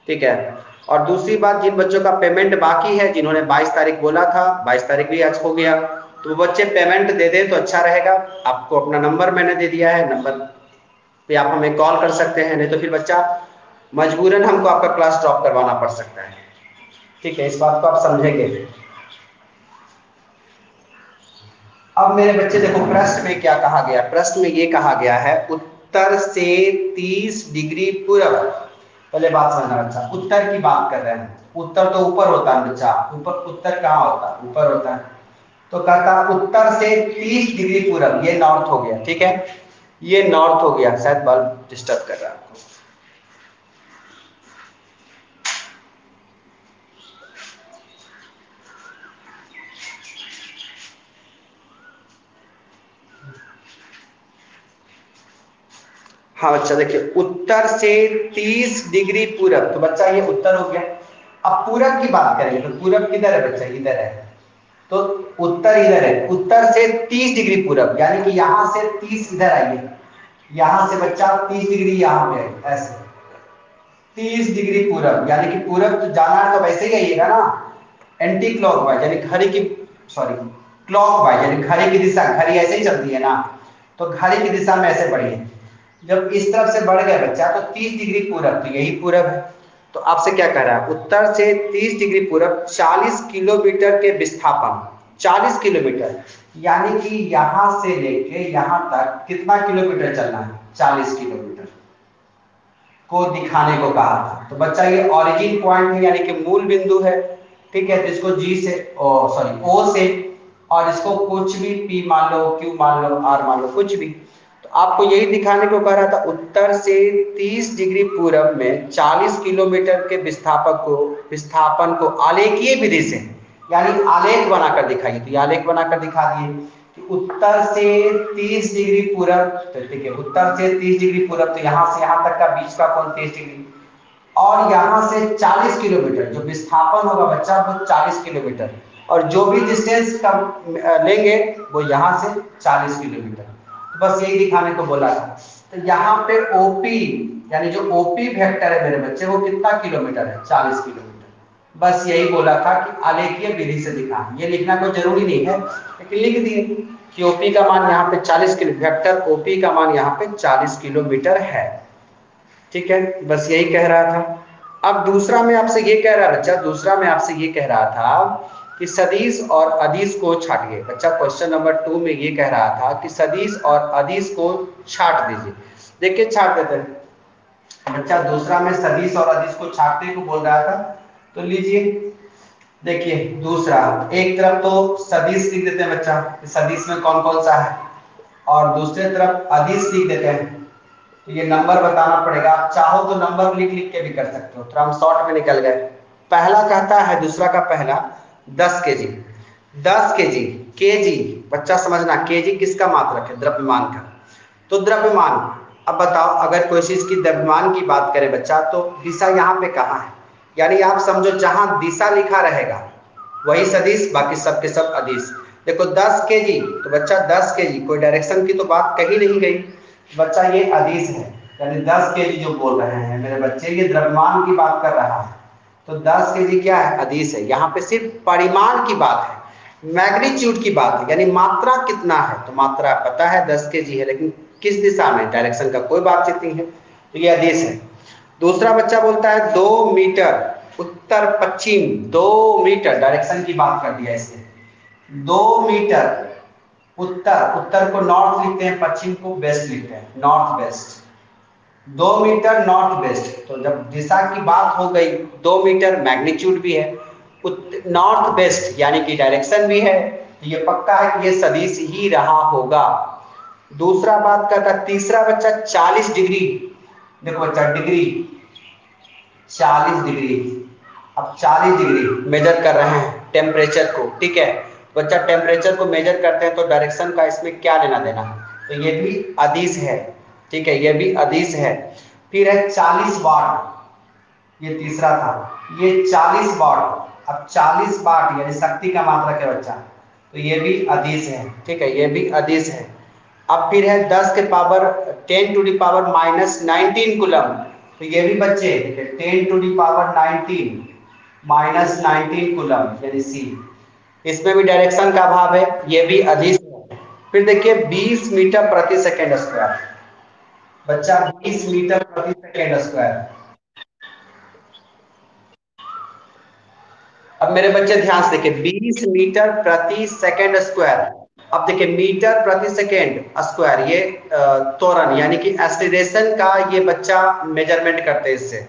ठीक है, और दूसरी बात, जिन बच्चों का पेमेंट बाकी है, जिन्होंने 22 तारीख बोला था, 22 तारीख भी आज हो गया, तो वो बच्चे पेमेंट दे दें तो अच्छा रहेगा। आपको अपना नंबर मैंने दे दिया है, नंबर पे आप हमें कॉल कर सकते हैं, नहीं तो फिर बच्चा मजबूरन हमको आपका क्लास ड्रॉप करवाना पड़ सकता है। ठीक है, इस बात को आप समझेंगे। अब मेरे बच्चे देखो, प्रश्न में क्या कहा गया, प्रश्न में ये कहा गया है उत्तर से 30 डिग्री पूर्व। पहले बात समझना बच्चा, उत्तर की बात कर रहे हैं, उत्तर तो ऊपर होता है बच्चा, ऊपर उत्तर कहाँ होता है, ऊपर होता है। तो कहता उत्तर से 30 डिग्री पूर्व, ये नॉर्थ हो गया। ठीक है, ये नॉर्थ हो गया, शायद बल्ब डिस्टर्ब कर रहा है आपको। हाँ बच्चा देखिए, उत्तर से 30 डिग्री पूरब, तो बच्चा ये उत्तर हो गया। अब पूरब की बात करेंगे तो पूरब किधर है बच्चा, इधर है, तो उत्तर इधर है। उत्तर से 30 डिग्री पूरब यानी कि यहां से 30 इधर आइए, यहां से बच्चा 30 डिग्री यहां पे है, ऐसे 30 डिग्री पूरब, यानी कि पूरब तो जाना है तो वैसे ही आइएगा ना, एंटी क्लॉकवाइज यानी घड़ी की, सॉरी क्लॉकवाइज यानी घड़ी की दिशा, घड़ी ऐसे ही चलती है ना, तो घड़ी की दिशा में ऐसे बढ़िए। जब इस तरफ से बढ़ गया बच्चा तो 30 डिग्री पूरब, तो यही पूरब है। तो आपसे क्या कह रहा है, उत्तर से 30 डिग्री पूरब 40 किलोमीटर के विस्थापन, 40 किलोमीटर यानी कि यहां से लेके यहां तक कितना किलोमीटर चलना है, 40 किलोमीटर को दिखाने को कहा था। तो बच्चा ये ओरिजिन पॉइंट है यानी कि मूल बिंदु है। ठीक है, तो इसको जी से, सॉरी ओ से, और इसको कुछ भी पी मान लो, क्यू मान लो, आर मान लो, कुछ भी। तो आपको यही दिखाने को कह रहा था, उत्तर से 30 डिग्री पूरब में 40 किलोमीटर के विस्थापन को आलेखीय विधि से, यानी आलेख बनाकर दिखाइए। तो ये आलेख बनाकर दिखा दिए कि उत्तर से 30 डिग्री पूरब, तो ठीक है, उत्तर से 30 डिग्री पूरब, तो यहां से यहां तक का बीच का कोण 30 डिग्री, और यहां से 40 किलोमीटर जो विस्थापन होगा बच्चा वो 40 किलोमीटर, और जो भी डिस्टेंस का लेंगे वो यहां से 40 किलोमीटर। तो बस यही दिखाने को बोला था। तो यहाँ पे ओपी यानी जो ओपी वेक्टर है मेरे बच्चे, वो कितना किलोमीटर है, 40 किलोमीटर। बस यही बोला था कि आलेखीय विधि से दिखा, ये लिखना कोई जरूरी नहीं है, लेकिन लिख दिए कि ओपी का मान यहाँ पे 40 किलो, वेक्टर ओपी का मान यहाँ पे 40 किलोमीटर है। ठीक है, बस यही कह रहा था। अब दूसरा मैं आपसे ये कह रहा बच्चा, दूसरा मैं आपसे ये कह रहा था कि सदिश और अदिश को छाटिए। बच्चा क्वेश्चन नंबर 2 में ये कह रहा था कि सदिश और अदिश को छाट दीजिए। देखिए छाट देते हैं बच्चा, दूसरा में सदिश और अदिश को छाटने को बोल रहा था, तो लीजिए देखिए दूसरा, एक तरफ तो सदिश लिख देते हैं बच्चा, सदिश में कौन कौन सा है, और दूसरे तरफ अदिश लिख देते हैं। तो ये नंबर बताना पड़ेगा, आप चाहो तो नंबर लिख लिख के भी कर सकते हो, तो हम शॉर्ट में निकल गए। पहला कहता है, दूसरा का पहला 10 केजी, 10 केजी, केजी बच्चा समझना, केजी किसका मात्रक है, द्रव्यमान का। तो द्रव्यमान, अब बताओ अगर कोई चीज की द्रव्यमान की बात करें बच्चा, तो दिशा यहाँ पे कहाँ है, यानी आप समझो जहां दिशा लिखा रहेगा वही सदिश, बाकी सब के सब अदिश। देखो 10 केजी, तो बच्चा 10 केजी, कोई डायरेक्शन की तो बात कही नहीं गई, बच्चा ये अदिश है, यानी 10 केजी जो बोल रहे हैं मेरे बच्चे, ये द्रव्यमान की बात कर रहा है। तो 10 केजी क्या है, अदिश है। यहाँ पे सिर्फ परिमाण की बात है, मैग्नीट्यूड की बात है, यानी मात्रा कितना है, तो मात्रा पता है 10 kg है, लेकिन किस दिशा में, डायरेक्शन का कोई बातचीत नहीं है, तो ये अदिश है। दूसरा बच्चा बोलता है 2 मीटर उत्तर पश्चिम, 2 मीटर, डायरेक्शन की बात कर दिया इसने, 2 मीटर उत्तर, उत्तर को नॉर्थ लिखते हैं, पश्चिम को वेस्ट लिखते हैं, north west, 2 metre north west. तो जब दिशा की बात हो गई, 2 मीटर मैग्नीट्यूड भी है, नॉर्थ वेस्ट यानी कि डायरेक्शन भी है, तो ये पक्का है कि ये सदिश ही रहा होगा। दूसरा बात करता, तीसरा बच्चा 40 डिग्री, देखो बच्चा डिग्री, 40 डिग्री, अब 40 डिग्री मेजर कर रहे हैं टेम्परेचर को, ठीक है, बच्चा टेम्परेचर को मेजर करते हैं तो डायरेक्शन का इसमें क्या लेना देना, तो ये भी अदिश है, ठीक है, ये भी अदिश है। फिर है 40 वाट, ये तीसरा था, ये 40 वाट, अब 40 वाट यानी शक्ति का मात्रक है बच्चा, तो ये भी अदिश है, ठीक है, ये भी अदिश है। अब फिर है 10 के power 10 to the power minus 19 coulomb, तो ये भी बच्चे 10 to the power 19 minus 19 coulomb यानी सी, इसमें भी डायरेक्शन का अभाव है, ये भी अदिश है। फिर देखिए 20 मीटर प्रति सेकेंड स्क्वायर, बच्चा 20 मीटर प्रति सेकेंड स्क्वायर। अब मेरे बच्चे ध्यान से देखिए, 20 मीटर प्रति सेकेंड स्क्वायर, अब देखिए मीटर प्रति सेकेंड स्क्वायर, ये त्वरण यानी कि एक्सीलरेशन का ये बच्चा मेजरमेंट करते हैं इससे।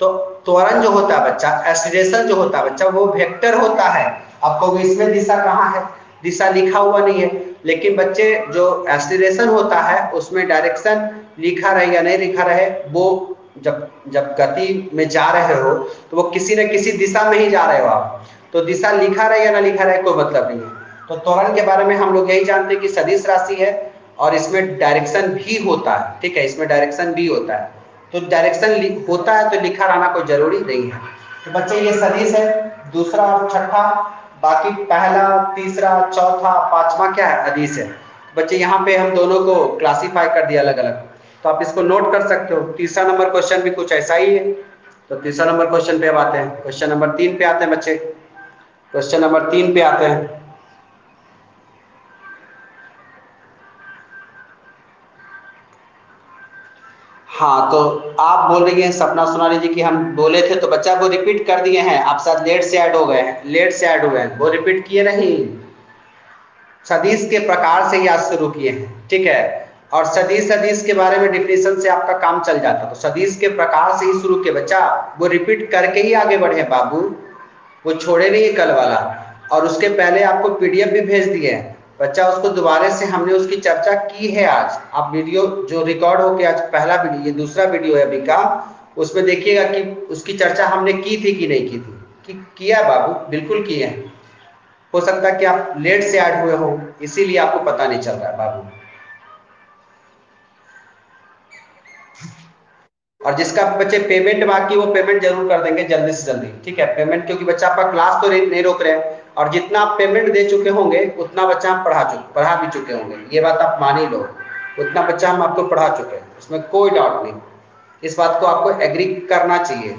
तो त्वरण जो होता है बच्चा, एक्सीलरेशन जो होता है बच्चा, वो वेक्टर होता है। आपको इसमें दिशा कहाँ है, दिशा लिखा हुआ नहीं है, लेकिन बच्चे जो एक्सीलरेशन होता है उसमें डायरेक्शन लिखा रहे या नहीं लिखा रहे, वो जब जब गति में जा रहे हो तो वो किसी न किसी दिशा में ही जा रहे हो आप, तो दिशा लिखा रहे या ना लिखा रहे कोई मतलब नहीं है। तो त्वरण के बारे में हम लोग यही जानते हैं कि सदिश राशि है और इसमें डायरेक्शन भी होता है, ठीक है, इसमें डायरेक्शन भी होता है, तो डायरेक्शन होता है तो लिखा रहना कोई जरूरी नहीं है। तो बच्चे ये सदिश है, दूसरा और छठा, बाकी पहला तीसरा चौथा पांचवा क्या है, अदिश है। बच्चे यहाँ पे हम दोनों को क्लासीफाई कर दिया अलग अलग, तो आप इसको नोट कर सकते हो। तीसरा नंबर क्वेश्चन भी कुछ ऐसा ही है। तो तीसरा नंबर क्वेश्चन पे अब आते हैं, क्वेश्चन नंबर 3 पे आते हैं बच्चे, क्वेश्चन नंबर 3 पे आते हैं। हाँ, तो आप बोल रही हैं सपना सोनाली जी की हम बोले थे, तो बच्चा वो रिपीट कर दिए हैं, आप शायद लेट से ऐड हो गए हैं, लेट से ऐड हुए हैं, वो रिपीट किए नहीं, सदिश के प्रकार से याद शुरू किए हैं, ठीक है, और सदिश सदिश के बारे में डिफिनेशन से आपका काम चल जाता, तो सदिश के प्रकार से ही शुरू किए बच्चा, वो रिपीट करके ही आगे बढ़े बाबू, वो छोड़े नहीं कल वाला। और उसके पहले आपको पीडीएफ भी भेज दिए हैं बच्चा, उसको दोबारा से हमने उसकी चर्चा की है आज, आप वीडियो जो रिकॉर्ड होके आज पहला वीडियो, ये दूसरा वीडियो है अभी का, उसमें देखिएगा कि उसकी चर्चा हमने की थी कि नहीं की थी, कि किया बाबू, बिल्कुल किए हैं। हो सकता है कि आप लेट से ऐड हुए हो, इसीलिए आपको पता नहीं चल रहा है बाबू। और जिसका बच्चे पेमेंट बाकी, वो पेमेंट जरूर कर देंगे जल्दी से जल्दी, ठीक है, पेमेंट, क्योंकि बच्चा आपका क्लास तो नहीं रोक रहे हैं, और जितना आप पेमेंट दे चुके होंगे उतना बच्चा हम पढ़ा भी चुके होंगे, ये बात आप मान ही लो, उतना बच्चा हम आपको पढ़ा चुके हैं, उसमें कोई डाउट नहीं, इस बात को आपको एग्री करना चाहिए।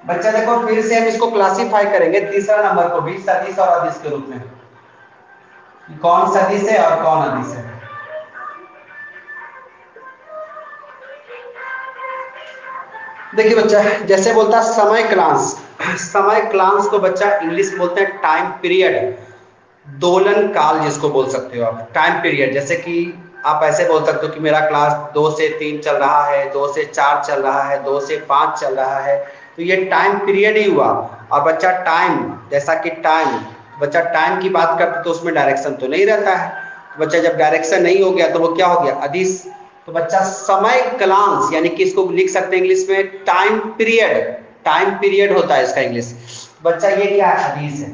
बच्चा देखो फिर से हम इसको क्लासीफाई करेंगे, तीसरा नंबर को भी सदिश और अदिश के रूप में, कौन सदिश है और कौन अदिश है। देखिए बच्चा, जैसे बोलता है समय क्लांश, समय क्लांश को बच्चा इंग्लिश में बोलते हैं टाइम पीरियड, दोलन काल जिसको बोल सकते हो आप, टाइम पीरियड, जैसे कि आप ऐसे बोल सकते हो कि मेरा क्लास 2 से 3 चल रहा है, 2 से 4 चल रहा है, 2 से 5 चल रहा है, तो ये टाइम पीरियड ही हुआ। और बच्चा टाइम, जैसा कि टाइम, बच्चा टाइम की बात करते तो उसमें डायरेक्शन तो नहीं रहता है, तो बच्चा जब डायरेक्शन नहीं हो गया तो वो क्या हो गया, अदिश। तो बच्चा समय कालांश, यानी कि इसको लिख सकते हैं इंग्लिश में टाइम पीरियड, टाइम पीरियड होता है इसका इंग्लिश। बच्चा ये क्या है, अदिश है,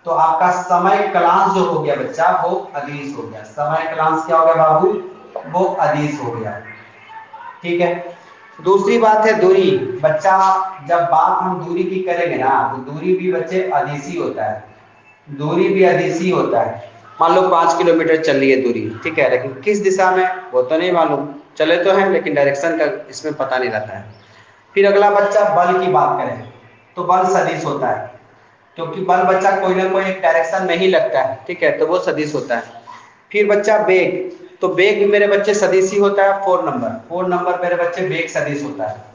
तो आपका समय कालांश जो हो गया बच्चा वो अदिश हो गया, समय कालांश क्या हो गया बाबू, वो अदिश हो गया, ठीक है। दूसरी बात है दूरी, बच्चा जब बात हम दूरी की करेंगे ना, तो दूरी भी बच्चे अदिशी होता है, दूरी भी अदिशी होता है। मान लो 5 किलोमीटर चल रही है दूरी, ठीक है, लेकिन किस दिशा में वो तो नहीं मालूम, चले तो हैं लेकिन डायरेक्शन का इसमें पता नहीं रहता है। फिर अगला बच्चा बल की बात करें, तो बल सदिश होता है, क्योंकि बल बच्चा कोई ना कोई एक डायरेक्शन में ही लगता है, ठीक है, तो वो सदिश होता है। फिर बच्चा बेग, तो बेग भी मेरे बच्चे सदिश ही होता है। 4 नंबर मेरे बच्चे बेग सदिश होता है।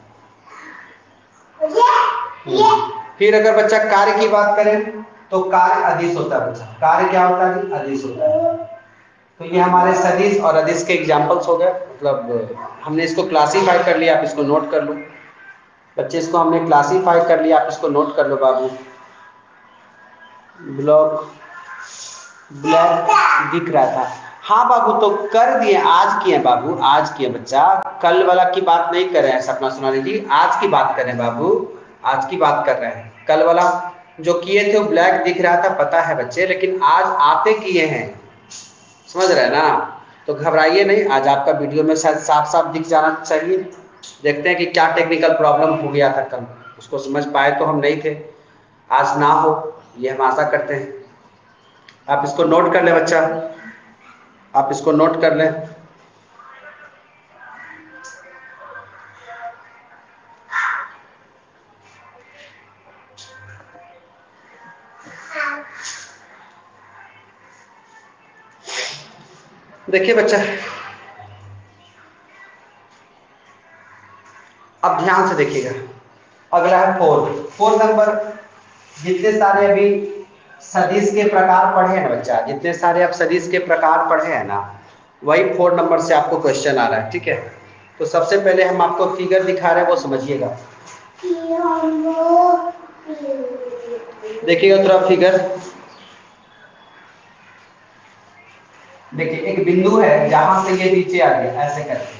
फिर अगर बच्चा कार्य की बात करें तो कार्य अदिश होता है बच्चा। कार्य क्या होता है? अदिश होता है। तो ये हमारे सदिश और अदिश के एग्जाम्पल्स हो गए, मतलब हमने इसको क्लासीफाई कर लिया, आप इसको नोट कर लो बच्चे, इसको हमने क्लासीफाई कर लिया, आप इसको नोट कर लो बाबू। ब्लैक दिख रहा था, हाँ बाबू, तो कर दिए, आज किए बाबू, आज किए बच्चा, कल वाला की बात नहीं कर रहे हैं सपना सोनाली जी, आज की बात कर रहे हैं बाबू, आज की बात कर रहे हैं। कल वाला जो किए थे वो ब्लैक दिख रहा था, पता है बच्चे, लेकिन आज आते किए हैं, समझ रहे हैं ना? तो घबराइए नहीं, आज आपका वीडियो में शायद साफ साफ दिख जाना चाहिए। देखते हैं कि क्या टेक्निकल प्रॉब्लम हो गया था कल, उसको समझ पाए तो हम नहीं थे, आज ना हो ये हम आशा करते हैं। आप इसको नोट कर लें बच्चा, आप इसको नोट कर लें। देखिए बच्चा, अब ध्यान से देखिएगा, अगला है 4 नंबर। जितने सारे अभी सदिश के प्रकार पढ़े हैं ना बच्चा, जितने सारे आप सदिश के प्रकार पढ़े हैं ना, वही 4 नंबर से आपको क्वेश्चन आ रहा है, ठीक है। तो सबसे पहले हम आपको फिगर दिखा रहे हैं, वो समझिएगा। देखिएगा थोड़ा फिगर, देखिए एक बिंदु है जहां से ये नीचे आ गया ऐसे करके,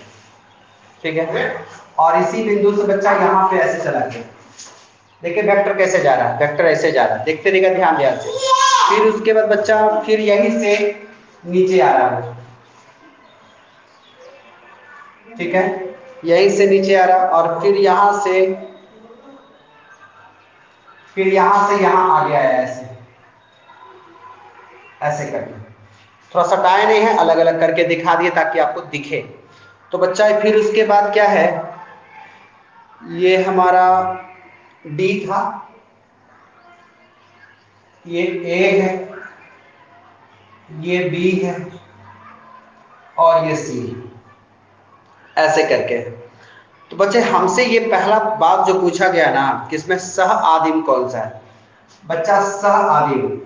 ठीक है, और इसी बिंदु से बच्चा यहाँ पे ऐसे चला गया। देखिए वेक्टर कैसे जा रहा है, वेक्टर ऐसे जा रहा है, देखते रहिएगा ध्यान से। फिर उसके बाद बच्चा फिर यहीं से नीचे आ रहा है, ठीक है, यहीं से नीचे आ रहा, और फिर यहाँ से यहाँ आ गया है ऐसे, ऐसे करके। थोड़ा सा टाइम नहीं है, अलग अलग करके दिखा दिए ताकि आपको दिखे। तो बच्चा फिर उसके बाद क्या है, ये हमारा डी था, ये ए है, ये बी है, और ये सी, ऐसे करके। तो बच्चे हमसे ये पहला बात जो पूछा गया ना कि इसमें सह आदिम कौन सा है, बच्चा सह आदिम।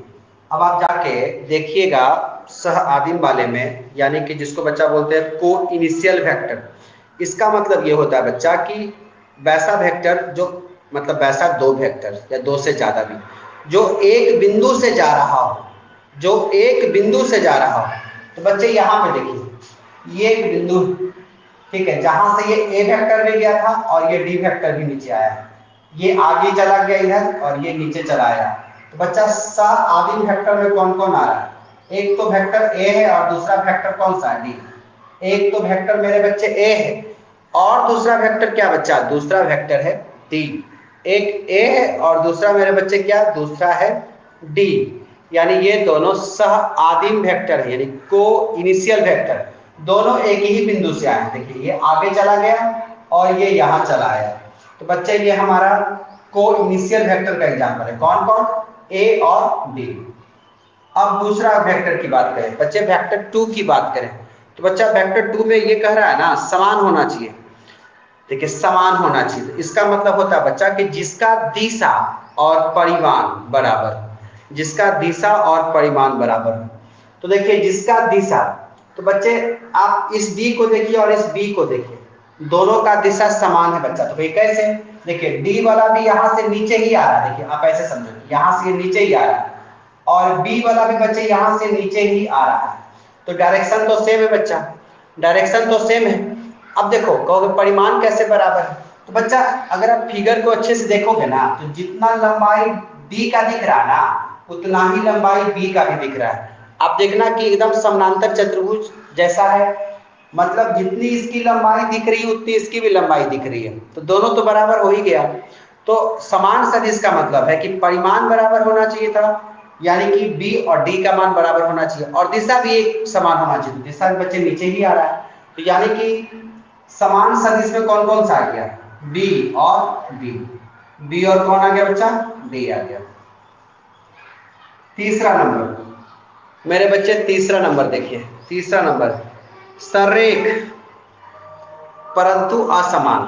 अब आप जाके देखिएगा सह आदिम वाले में, यानी कि जिसको बच्चा बोलते हैं को इनिशियल वेक्टर, इसका मतलब ये होता है बच्चा कि वैसा वेक्टर जो, मतलब वैसा दो वेक्टर या दो से ज्यादा भी, जो एक बिंदु से जा रहा हो, जो एक बिंदु से जा रहा हो। तो बच्चे यहाँ पे देखिए, ये एक बिंदु, ठीक है, जहां से ये ए वेक्टर भी गया था और ये डी वेक्टर भी नीचे आया, ये आगे चला गया इधर और ये नीचे चला आया। तो बच्चा सह आदिम वेक्टर में कौन कौन आ रहा है, एक तो वेक्टर ए है और दूसरा वेक्टर कौन सा है, डी। एक तो वेक्टर मेरे बच्चे ए है और दूसरा वेक्टर क्या बच्चा, दूसरा वेक्टर है डी। एक ए है और दूसरा मेरे बच्चे क्या, दूसरा है डी, यानी ये दोनों सह आदिम वेक्टर है, यानी को इनिशियल वेक्टर, दोनों एक ही बिंदु से आए। देखिए ये आगे चला गया और ये यहाँ चला आया। तो बच्चे ये हमारा को इनिशियल वेक्टर का एग्जांपल है, कौन कौन, ए और डी। अब दूसरा वेक्टर की बात करें बच्चे, वेक्टर 2 की बात करें, तो बच्चा वेक्टर 2 में ये कह रहा है ना समान होना चाहिए। देखिए समान होना चाहिए, तो इसका मतलब होता है बच्चा कि जिसका दिशा और परिमाण बराबर, जिसका दिशा और परिमाण बराबर। तो देखिए जिसका दिशा, तो बच्चे आप इस डी को देखिए और इस बी को देखिए, दोनों का दिशा समान है बच्चा। तो भाई कैसे, देखिए डी वाला भी यहाँ से नीचे ही आ रहा है, देखिए आप ऐसे समझो, यहाँ से नीचे ही आ रहा है, और बी वाला भी बच्चे यहाँ से नीचे ही आ रहा है। तो डायरेक्शन तो सेम है बच्चा, डायरेक्शन तो सेम है। अब देखो कहोगे परिमाण कैसे बराबर है, तो बच्चा अगर आप फिगर को अच्छे से देखोगे ना, तो जितना लंबाई डी का दिख रहा है ना, उतना ही लंबाई बी का भी दिख रहा है। आप देखना कि एकदम समानांतर चतुर्भुज जैसा है, मतलब जितनी इसकी लंबाई दिख रही है उतनी इसकी भी लंबाई दिख रही है, तो दोनों तो बराबर हो ही गया। तो समान सदिश का मतलब है कि परिमाण बराबर होना चाहिए था, यानी कि बी और डी का मान बराबर होना चाहिए, और दिशा भी एक समान होना चाहिए, दिशा भी बच्चे नीचे ही आ रहा है। तो यानी कि समान सदिश में कौन कौन सा आ गया, बी और बी। बी और कौन आ गया बच्चा? डी आ गया। तीसरा नंबर मेरे बच्चे, तीसरा नंबर देखिए, तीसरा नंबर सरेख परंतु असमान।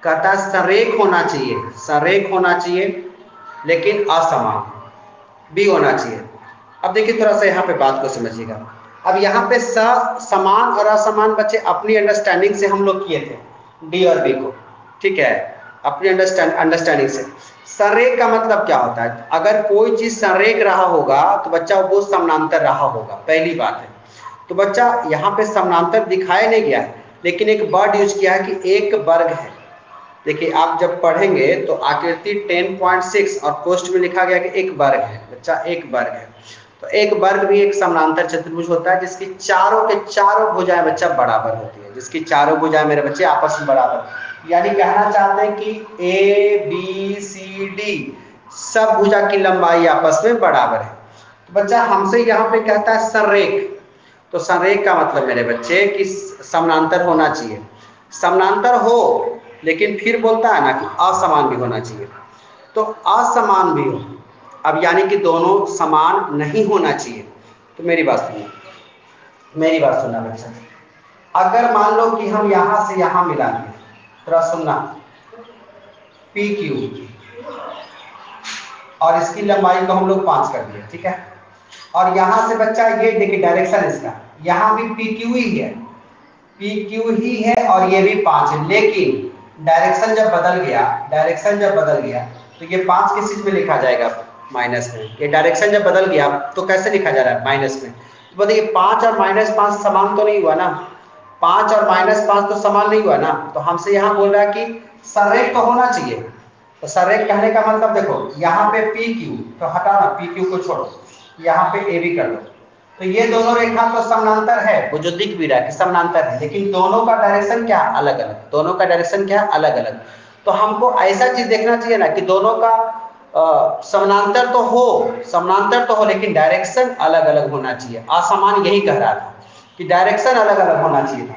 कहता है सरेख होना चाहिए, सरेख होना चाहिए लेकिन असमान भी होना चाहिए। अब देखिए थोड़ा सा यहाँ पे बात को समझिएगा। अब यहाँ पे समान और असमान बच्चे अपनी अंडरस्टैंडिंग से हम लोग किए थे डी और बी को, ठीक है, अपनी अंडरस्टैंडिंग से। संरेख का मतलब क्या होता है? अगर कोई चीज संरेख रहा होगा तो बच्चा वो समानांतर रहा होगा, पहली बात है। तो बच्चा यहाँ पे समानांतर दिखाया नहीं गया है, लेकिन एक वर्ड यूज किया है कि एक वर्ग है। देखिए आप जब पढ़ेंगे तो आकृति 10.6 और पोस्ट में लिखा गया कि एक वर्ग है बच्चा, एक वर्ग है। तो एक वर्ग भी एक समानांतर चतुर्भुज होता है जिसकी चारों के चारों भुजाएं बच्चा बराबर होती है, जिसकी चारों भुजाएं मेरे बच्चे आपस में बराबर, यानी कहना चाहते हैं कि ए बी सी डी सब भुजा की लंबाई आपस में बराबर है। तो बच्चा हमसे यहाँ पे कहता है संरेख, तो संरेख का मतलब मेरे बच्चे कि समानांतर होना चाहिए। समानांतर हो लेकिन फिर बोलता है ना कि असमान भी होना चाहिए, तो असमान भी हो। अब यानी कि दोनों समान नहीं होना चाहिए। तो मेरी बात सुनो, मेरी बात सुनना बच्चा। अगर मान लो कि हम यहां से यहां मिला दिए, थोड़ा सुनना, पी क्यू और इसकी लंबाई को हम लोग 5 कर दिए, ठीक है। और यहां से बच्चा ये देखिए डायरेक्शन इसका, यहां भी पी क्यू ही है, पी क्यू ही है और ये भी 5 है, लेकिन डायरेक्शन जब बदल गया, डायरेक्शन जब बदल गया तो ये 5 किस चीज में लिखा जाएगा? माइनस में। ये डायरेक्शन जब बदल गया तो कैसे लिखा जा रहा है? माइनस में। तो बताइए 5 और -5 समान तो नहीं हुआ ना, 5 और -5 तो समान नहीं हुआ ना। तो हमसे यहाँ बोल रहा है कि संरेख तो होना चाहिए। तो संरेख कहने का मतलब देखो, यहाँ पे पी क्यू तो हटाना, पी क्यू को छोड़ो, यहाँ पे ए भी कर दो। तो ये दोनों रेखा तो समानांतर है, वो जो दिख भी रहा है कि समानांतर है, लेकिन दोनों का डायरेक्शन क्या? अलग अलग। दोनों का डायरेक्शन क्या? अलग अलग। तो हमको ऐसा चीज देखना चाहिए ना कि दोनों का समानांतर तो हो, समानांतर तो हो लेकिन डायरेक्शन अलग अलग होना चाहिए। असमान यही कह रहा था कि डायरेक्शन अलग अलग होना चाहिए था।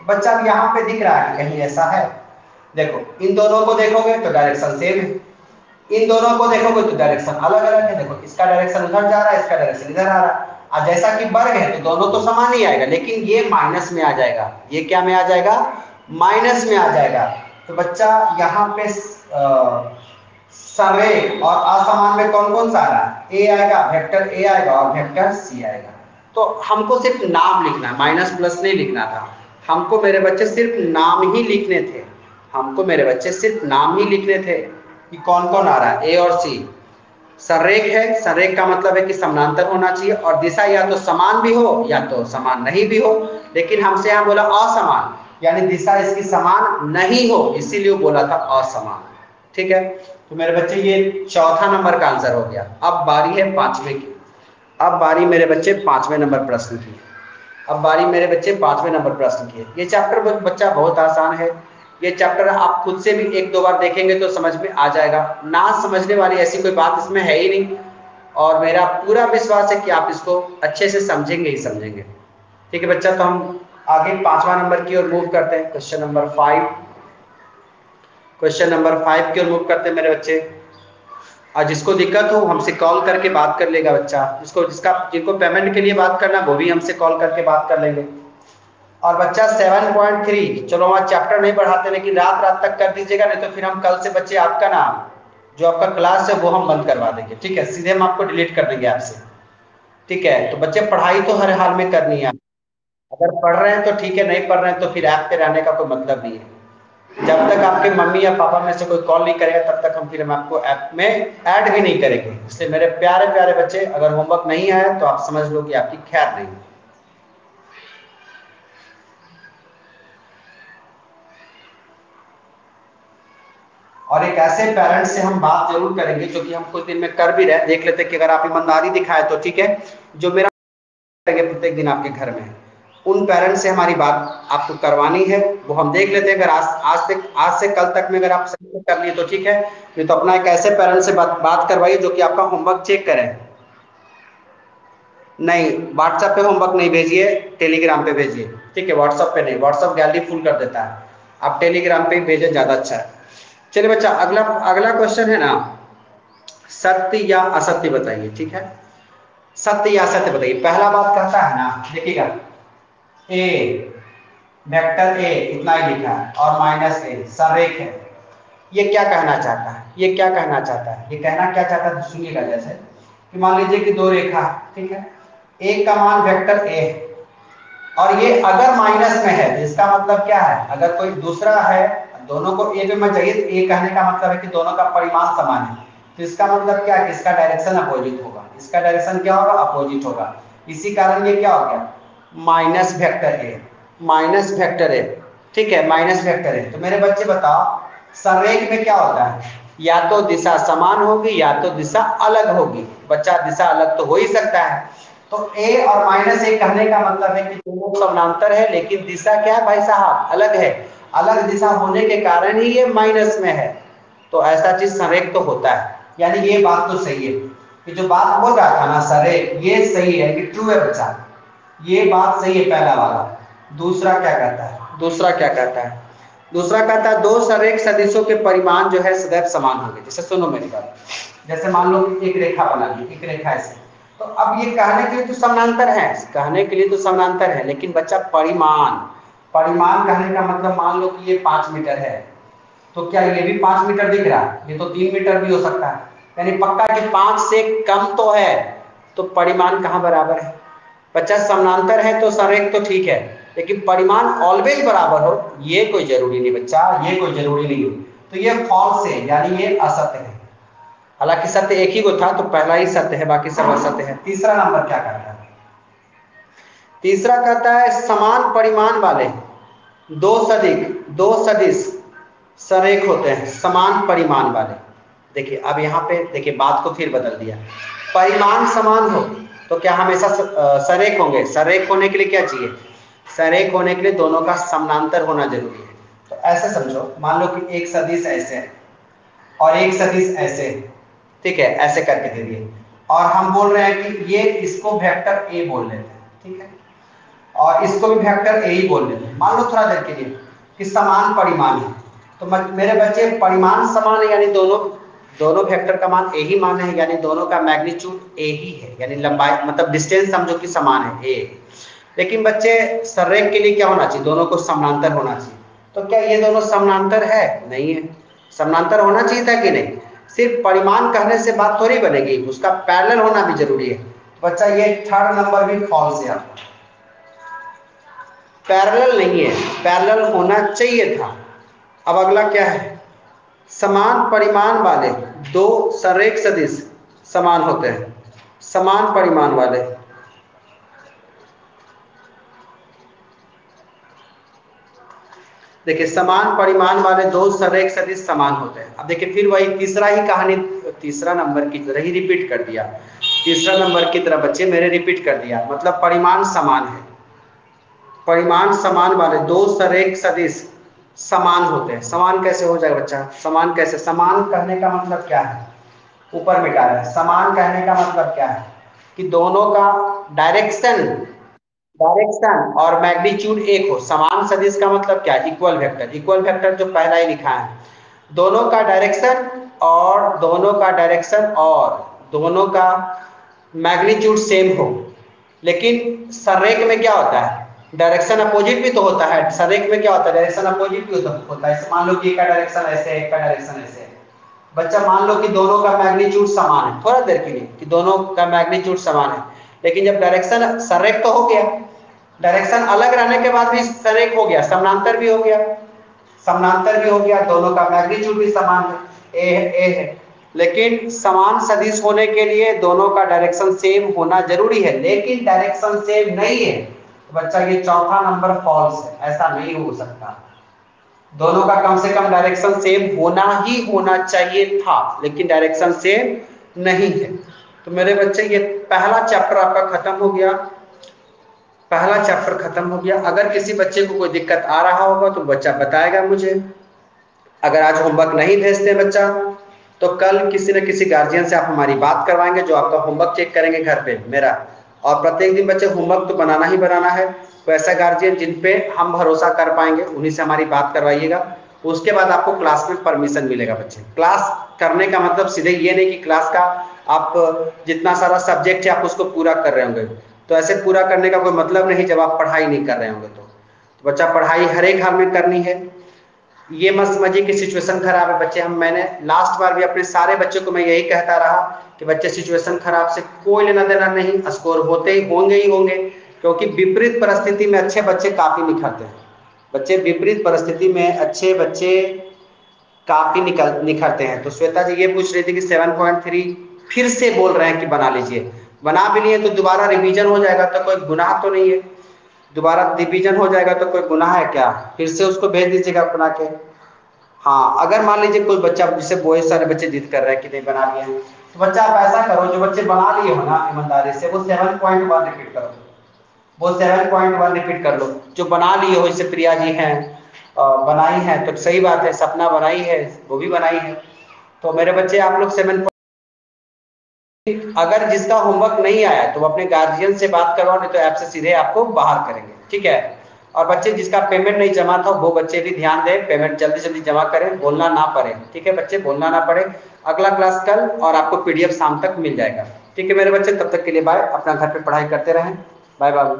बच्चा अब यहाँ पे दिख रहा है कि कहीं ऐसा है? देखो इन दोनों को देखोगे तो डायरेक्शन सेम है, इन दोनों को देखोगे तो डायरेक्शन अलग अलग है। देखो इसका डायरेक्शन उधर जा रहा है, इसका डायरेक्शन इधर आ रहा है। अब जैसा कि वर्ग है तो दोनों तो समान ही आएगा, लेकिन ये माइनस में आ जाएगा। ये क्या में आ जाएगा? माइनस में आ जाएगा। तो बच्चा यहाँ पे संरेख और असमान में कौन कौन सा आ रहा है? ए आएगा, वेक्टर ए आएगा और वेक्टर सी आएगा। तो हमको सिर्फ नाम लिखना है, माइनस प्लस नहीं लिखना था। हमको मेरे बच्चे सिर्फ नाम ही लिखने थे, हमको मेरे बच्चे सिर्फ नाम ही लिखने थे कि कौन कौन आ रहा है, ए और सी। संरेख है, संरेख का मतलब है कि समानांतर होना चाहिए और दिशा या तो समान भी हो या तो समान नहीं भी हो, लेकिन हमसे यहाँ बोला असमान, यानी दिशा इसकी समान नहीं हो, इसीलिए बोला था असमान, ठीक है। तो मेरे बच्चे ये चौथा नंबर का आंसर हो गया। अब बारी है पांचवें की, अब बारी मेरे बच्चे पांचवें नंबर प्रश्न की, अब बारी मेरे बच्चे पांचवें नंबर प्रश्न की। ये चैप्टर बच्चा बहुत आसान है, ये चैप्टर आप खुद से भी एक दो बार देखेंगे तो समझ में आ जाएगा, ना समझने वाली ऐसी कोई बात इसमें है ही नहीं। और मेरा पूरा विश्वास है कि आप इसको अच्छे से समझेंगे ही समझेंगे, ठीक है बच्चा। तो हम आगे पांचवा नंबर की ओर मूव करते हैं, क्वेश्चन नंबर 5, क्वेश्चन नंबर 5 की ओर मूव करते हैं मेरे बच्चे। और जिसको दिक्कत हो हमसे कॉल करके बात कर लेगा बच्चा, जिनको पेमेंट के लिए बात करना वो भी हमसे कॉल करके बात कर लेंगे। और बच्चा 7.3, चलो वहाँ चैप्टर नहीं पढ़ाते लेकिन रात रात तक कर दीजिएगा, नहीं तो फिर हम कल से बच्चे आपका नाम जो आपका क्लास है वो हम बंद करवा देंगे, ठीक है, सीधे हम आपको डिलीट कर देंगे आपसे, ठीक है। तो बच्चे पढ़ाई तो हर हाल में करनी है, अगर पढ़ रहे हैं तो ठीक है, नहीं पढ़ रहे हैं तो फिर ऐप पे रहने का कोई मतलब नहीं है। जब तक आपके मम्मी या पापा में से कोई कॉल नहीं करेगा तब तक हम आपको ऐप में ऐड भी नहीं करेंगे। इसलिए मेरे प्यारे प्यारे बच्चे, अगर होमवर्क नहीं आया तो आप समझ लो कि आपकी खैर नहीं। और एक ऐसे पेरेंट्स से हम बात जरूर करेंगे जो कि हम कुछ दिन में कर भी रहे, देख लेते कि अगर आप ईमानदारी दिखाए तो ठीक है, जो मेरा प्रत्येक दिन आपके घर में उन पेरेंट्स से हमारी बात आपको करवानी है, वो हम देख लेते हैं। अगर आज से कल तक में अगर आप सही से कर लिए तो ठीक है, नहीं तो अपना एक ऐसे पेरेंट्स से बात करवाइए जो कि आपका होमवर्क चेक करें। नहीं, व्हाट्सएप पे होमवर्क नहीं भेजिए, टेलीग्राम पे भेजिए, ठीक है, व्हाट्सएप पे नहीं, व्हाट्सएप गैलरी फुल कर देता है, आप टेलीग्राम पे भेजें, ज्यादा अच्छा है। चलिए बच्चा, अगला अगला क्वेश्चन है ना, सत्य या असत्य बताइए। ठीक है, सत्य या असत्य बताइए। पहला बात कहता है ना, देखिएगा, ए वेक्टर ए इतना ही लिखा है और माइनस ए संरेख है। ये क्या कहना चाहता है, ये क्या कहना चाहता है, ये कहना क्या चाहता है, सुनिएगा। जैसे कि मान लीजिए कि दो रेखा है, ठीक है, एक का मान वेक्टर ए है और ये अगर माइनस में है तो इसका मतलब क्या है, अगर कोई दूसरा है, दोनों को ए पे मत जाइए, तो ए कहने का मतलब है कि दोनों का परिमाण समान है। तो इसका मतलब क्या है, इसका डायरेक्शन अपोजिट होगा, इसका डायरेक्शन क्या होगा, अपोजिट होगा। इसी कारण ये क्या हो गया, minus vector A, minus vector A. ठीक है, माइनस वेक्टर ए। तो मेरे बच्चे बताओ, संरेख में क्या होता है, या तो दिशा समान होगी या तो दिशा अलग होगी। बच्चा, दिशा अलग तो हो ही सकता है। तो ए और माइनस ए कहने का मतलब है कि दोनों समानांतर है, लेकिन दिशा क्या है भाई साहब, अलग है। अलग दिशा होने के कारण ही ये माइनस में है। तो ऐसा चीज संरेख तो होता है, यानी ये बात तो सही है कि जो बात बोल रहा था ना संरेख, ये सही है कि ट्रू है बच्चा, ये बात सही है पहला वाला। दूसरा क्या कहता है, दूसरा क्या कहता है, दूसरा कहता है दो संरेख सदिशों के परिमाण जो है सदैव समान होंगे। जैसे सुनो मेरी बात, जैसे मान लो कि एक रेखा बना ली, एक रेखा ऐसे, तो अब ये कहने के लिए तो समानांतर है, कहने के लिए तो समानांतर है, लेकिन बच्चा परिमाण, परिमाण कहने का मतलब मान लो कि ये 5 मीटर है, तो क्या ये भी 5 मीटर दिख रहा है, ये तो 3 मीटर भी हो सकता है, यानी पक्का कि 5 से कम तो है। तो परिमाण कहाँ बराबर है बच्चा, समानांतर है तो संरेख तो ठीक है, लेकिन परिमाण ऑलवेज बराबर हो ये कोई जरूरी नहीं बच्चा, ये कोई जरूरी नहीं हो। तो ये फॉल्स है, यानी ये असत्य है। हालांकि सत्य एक ही को था, तो पहला ही सत्य है, बाकी सब असत्य है। तीसरा नंबर क्या कहता है, तीसरा कहता है समान परिमाण वाले दो सदिश संरेख होते हैं, समान परिमाण वाले। देखिए अब यहाँ पे देखिए बात को फिर बदल दिया, परिमाण समान हो तो क्या हमेशा संरेख होंगे, संरेख होने के लिए क्या चाहिए, संरेख होने के लिए दोनों का समानांतर होना जरूरी है। तो ऐसे समझो, मान लो कि एक सदिश ऐसे है और एक सदिश ऐसे है, ठीक है, ऐसे करके दे दिए, और हम बोल रहे हैं कि ये इसको वेक्टर ए बोल लेते हैं, ठीक है, और इसको भी वेक्टर ए ही बोल लेते हैं। मान लो थोड़ा देर के लिए कि समान परिमाण है, तो मेरे बच्चे परिमाण समान है, यानी दोनों दोनों वेक्टर का मान ए ही मान है, यानी दोनों का मैग्नीट्यूड ए ही है, यानी लंबाई मतलब डिस्टेंस समझो कि समान है ए। लेकिन बच्चे संरेख के लिए क्या होना चाहिए, दोनों को समानांतर होना चाहिए। तो क्या ये दोनों समानांतर है, नहीं है। समानांतर होना चाहिए था कि नहीं, सिर्फ परिमाण कहने से बात थोड़ी बनेगी, उसका पैरेलल होना भी जरूरी है। तो बच्चा ये थर्ड नंबर भी फॉल्स है, आपका पैरेलल नहीं है, पैरेलल होना चाहिए था। अब अगला क्या है, समान परिमाण वाले दो संरेख सदिश समान होते हैं, समान परिमाण वाले, देखिए समान परिमाण वाले दो संरेख सदिश समान होते हैं। अब देखिए फिर वही तीसरा ही कहानी, तीसरा नंबर की तरह ही रिपीट कर दिया, तीसरा नंबर की तरह बच्चे मेरे रिपीट कर दिया, मतलब परिमाण समान है, परिमाण समान वाले दो संरेख सदिश समान होते हैं। समान कैसे हो जाएगा बच्चा, समान कैसे, समान कहने का मतलब क्या है, ऊपर मिटा रहे हैं, समान कहने का मतलब क्या है कि दोनों का डायरेक्शन, डायरेक्शन और मैग्नीट्यूड एक हो। समान सदिश का मतलब क्या है, इक्वल वेक्टर, इक्वल वेक्टर जो पहला ही लिखा है, दोनों का डायरेक्शन और दोनों का डायरेक्शन और दोनों का मैग्नीट्यूड सेम हो। लेकिन संरेख में क्या होता है, डायरेक्शन अपोजिट भी तो होता है, संरेख में क्या होता है, डायरेक्शन अपोजिट भी होता है। मान लो कि एक का डायरेक्शन ऐसे है, एक का डायरेक्शन ऐसे है। बच्चा मान लो कि दोनों का मैग्नीट्यूड समान है, थोड़ा देर के लिए कि दोनों का मैग्नीट्यूड समान है, लेकिन जब डायरेक्शन संरेख तो हो गया, डायरेक्शन अलग रहने के बाद भी संरेख हो गया, समानांतर भी हो गया, समानांतर भी हो गया, दोनों का मैग्नीट्यूड भी समान है, ए है। लेकिन समान सदिश होने के लिए दोनों का डायरेक्शन सेम होना जरूरी है, लेकिन डायरेक्शन सेम नहीं है। तो बच्चा ये चौथा नंबर फॉल्स है, ऐसा नहीं हो सकता। दोनों का कम से कम डायरेक्शन सेम होना ही होना चाहिए था, लेकिन डायरेक्शन सेम नहीं है। तो मेरे बच्चे ये पहला चैप्टर आपका खत्म हो गया, पहला चैप्टर खत्म हो गया। अगर किसी बच्चे को कोई दिक्कत आ रहा होगा तो बच्चा बताएगा मुझे। अगर आज होमवर्क नहीं भेजते बच्चा तो कल किसी न किसी गार्जियन से आप हमारी बात करवाएंगे, जो आपका होमवर्क चेक करेंगे घर पे मेरा। और प्रत्येक दिन बच्चे होमवर्क तो बनाना ही बनाना है। तो ऐसा गार्जियन जिन पे हम भरोसा कर पाएंगे उन्हीं से हमारी बात करवाइएगा। उसके बाद आपको क्लास में परमिशन मिलेगा। बच्चे क्लास करने का मतलब सीधे ये नहीं कि क्लास का आप जितना सारा सब्जेक्ट है आप उसको पूरा कर रहे होंगे, तो ऐसे पूरा करने का कोई मतलब नहीं जब आप पढ़ाई नहीं कर रहे होंगे। तो बच्चा पढ़ाई हर एक हाल में करनी है। ये मत समझिए कि सिचुएशन खराब है बच्चे, हम मैंने लास्ट बार भी अपने सारे बच्चों को मैं यही कहता रहा कि बच्चे सिचुएशन खराब से कोई लेना देना नहीं, स्कोर होते ही होंगे, क्योंकि विपरीत परिस्थिति में अच्छे बच्चे काफी निखरते हैं। बच्चे विपरीत परिस्थिति में अच्छे बच्चे काफी निखरते हैं। तो श्वेता जी ये पूछ रही थी कि 7.3 फिर से बोल रहे हैं कि बना लीजिए, बना भी लिए तो दोबारा रिवीजन हो जाएगा तो कोई गुनाह तो नहीं है, दोबारा रिवीजन हो जाएगा तो कोई गुनाह है क्या, फिर से उसको भेज दीजिएगा बना के। हाँ, अगर मान लीजिए कोई बच्चा, जिससे बहुत सारे बच्चे जिद कर रहे हैं कि नहीं बना लिए हैं, तो बच्चा आप ऐसा करो, जो बच्चे बना लिए हो ना ईमानदारी से, वो 7.1 रिपीट करो, वो 7.1 रिपीट कर लो। जो बना लिए हो, जैसे प्रिया जी हैं बनाई है, तो सही बात है, सपना बनाई है, वो भी बनाई है। तो मेरे बच्चे आप लोग 7, अगर जिसका होमवर्क नहीं आया तो वो अपने गार्जियन से बात करवाओ, नहीं तो ऐप से सीधे आपको बाहर करेंगे, ठीक है। और बच्चे जिसका पेमेंट नहीं जमा था वो बच्चे भी ध्यान दें, पेमेंट जल्दी जल्दी जमा करें, बोलना ना पड़े, ठीक है बच्चे, बोलना ना पड़े। अगला क्लास कल और आपको पीडीएफ शाम तक मिल जाएगा, ठीक है मेरे बच्चे। तब तक के लिए बाय, अपना घर पे पढ़ाई करते रहें, बाय बाय।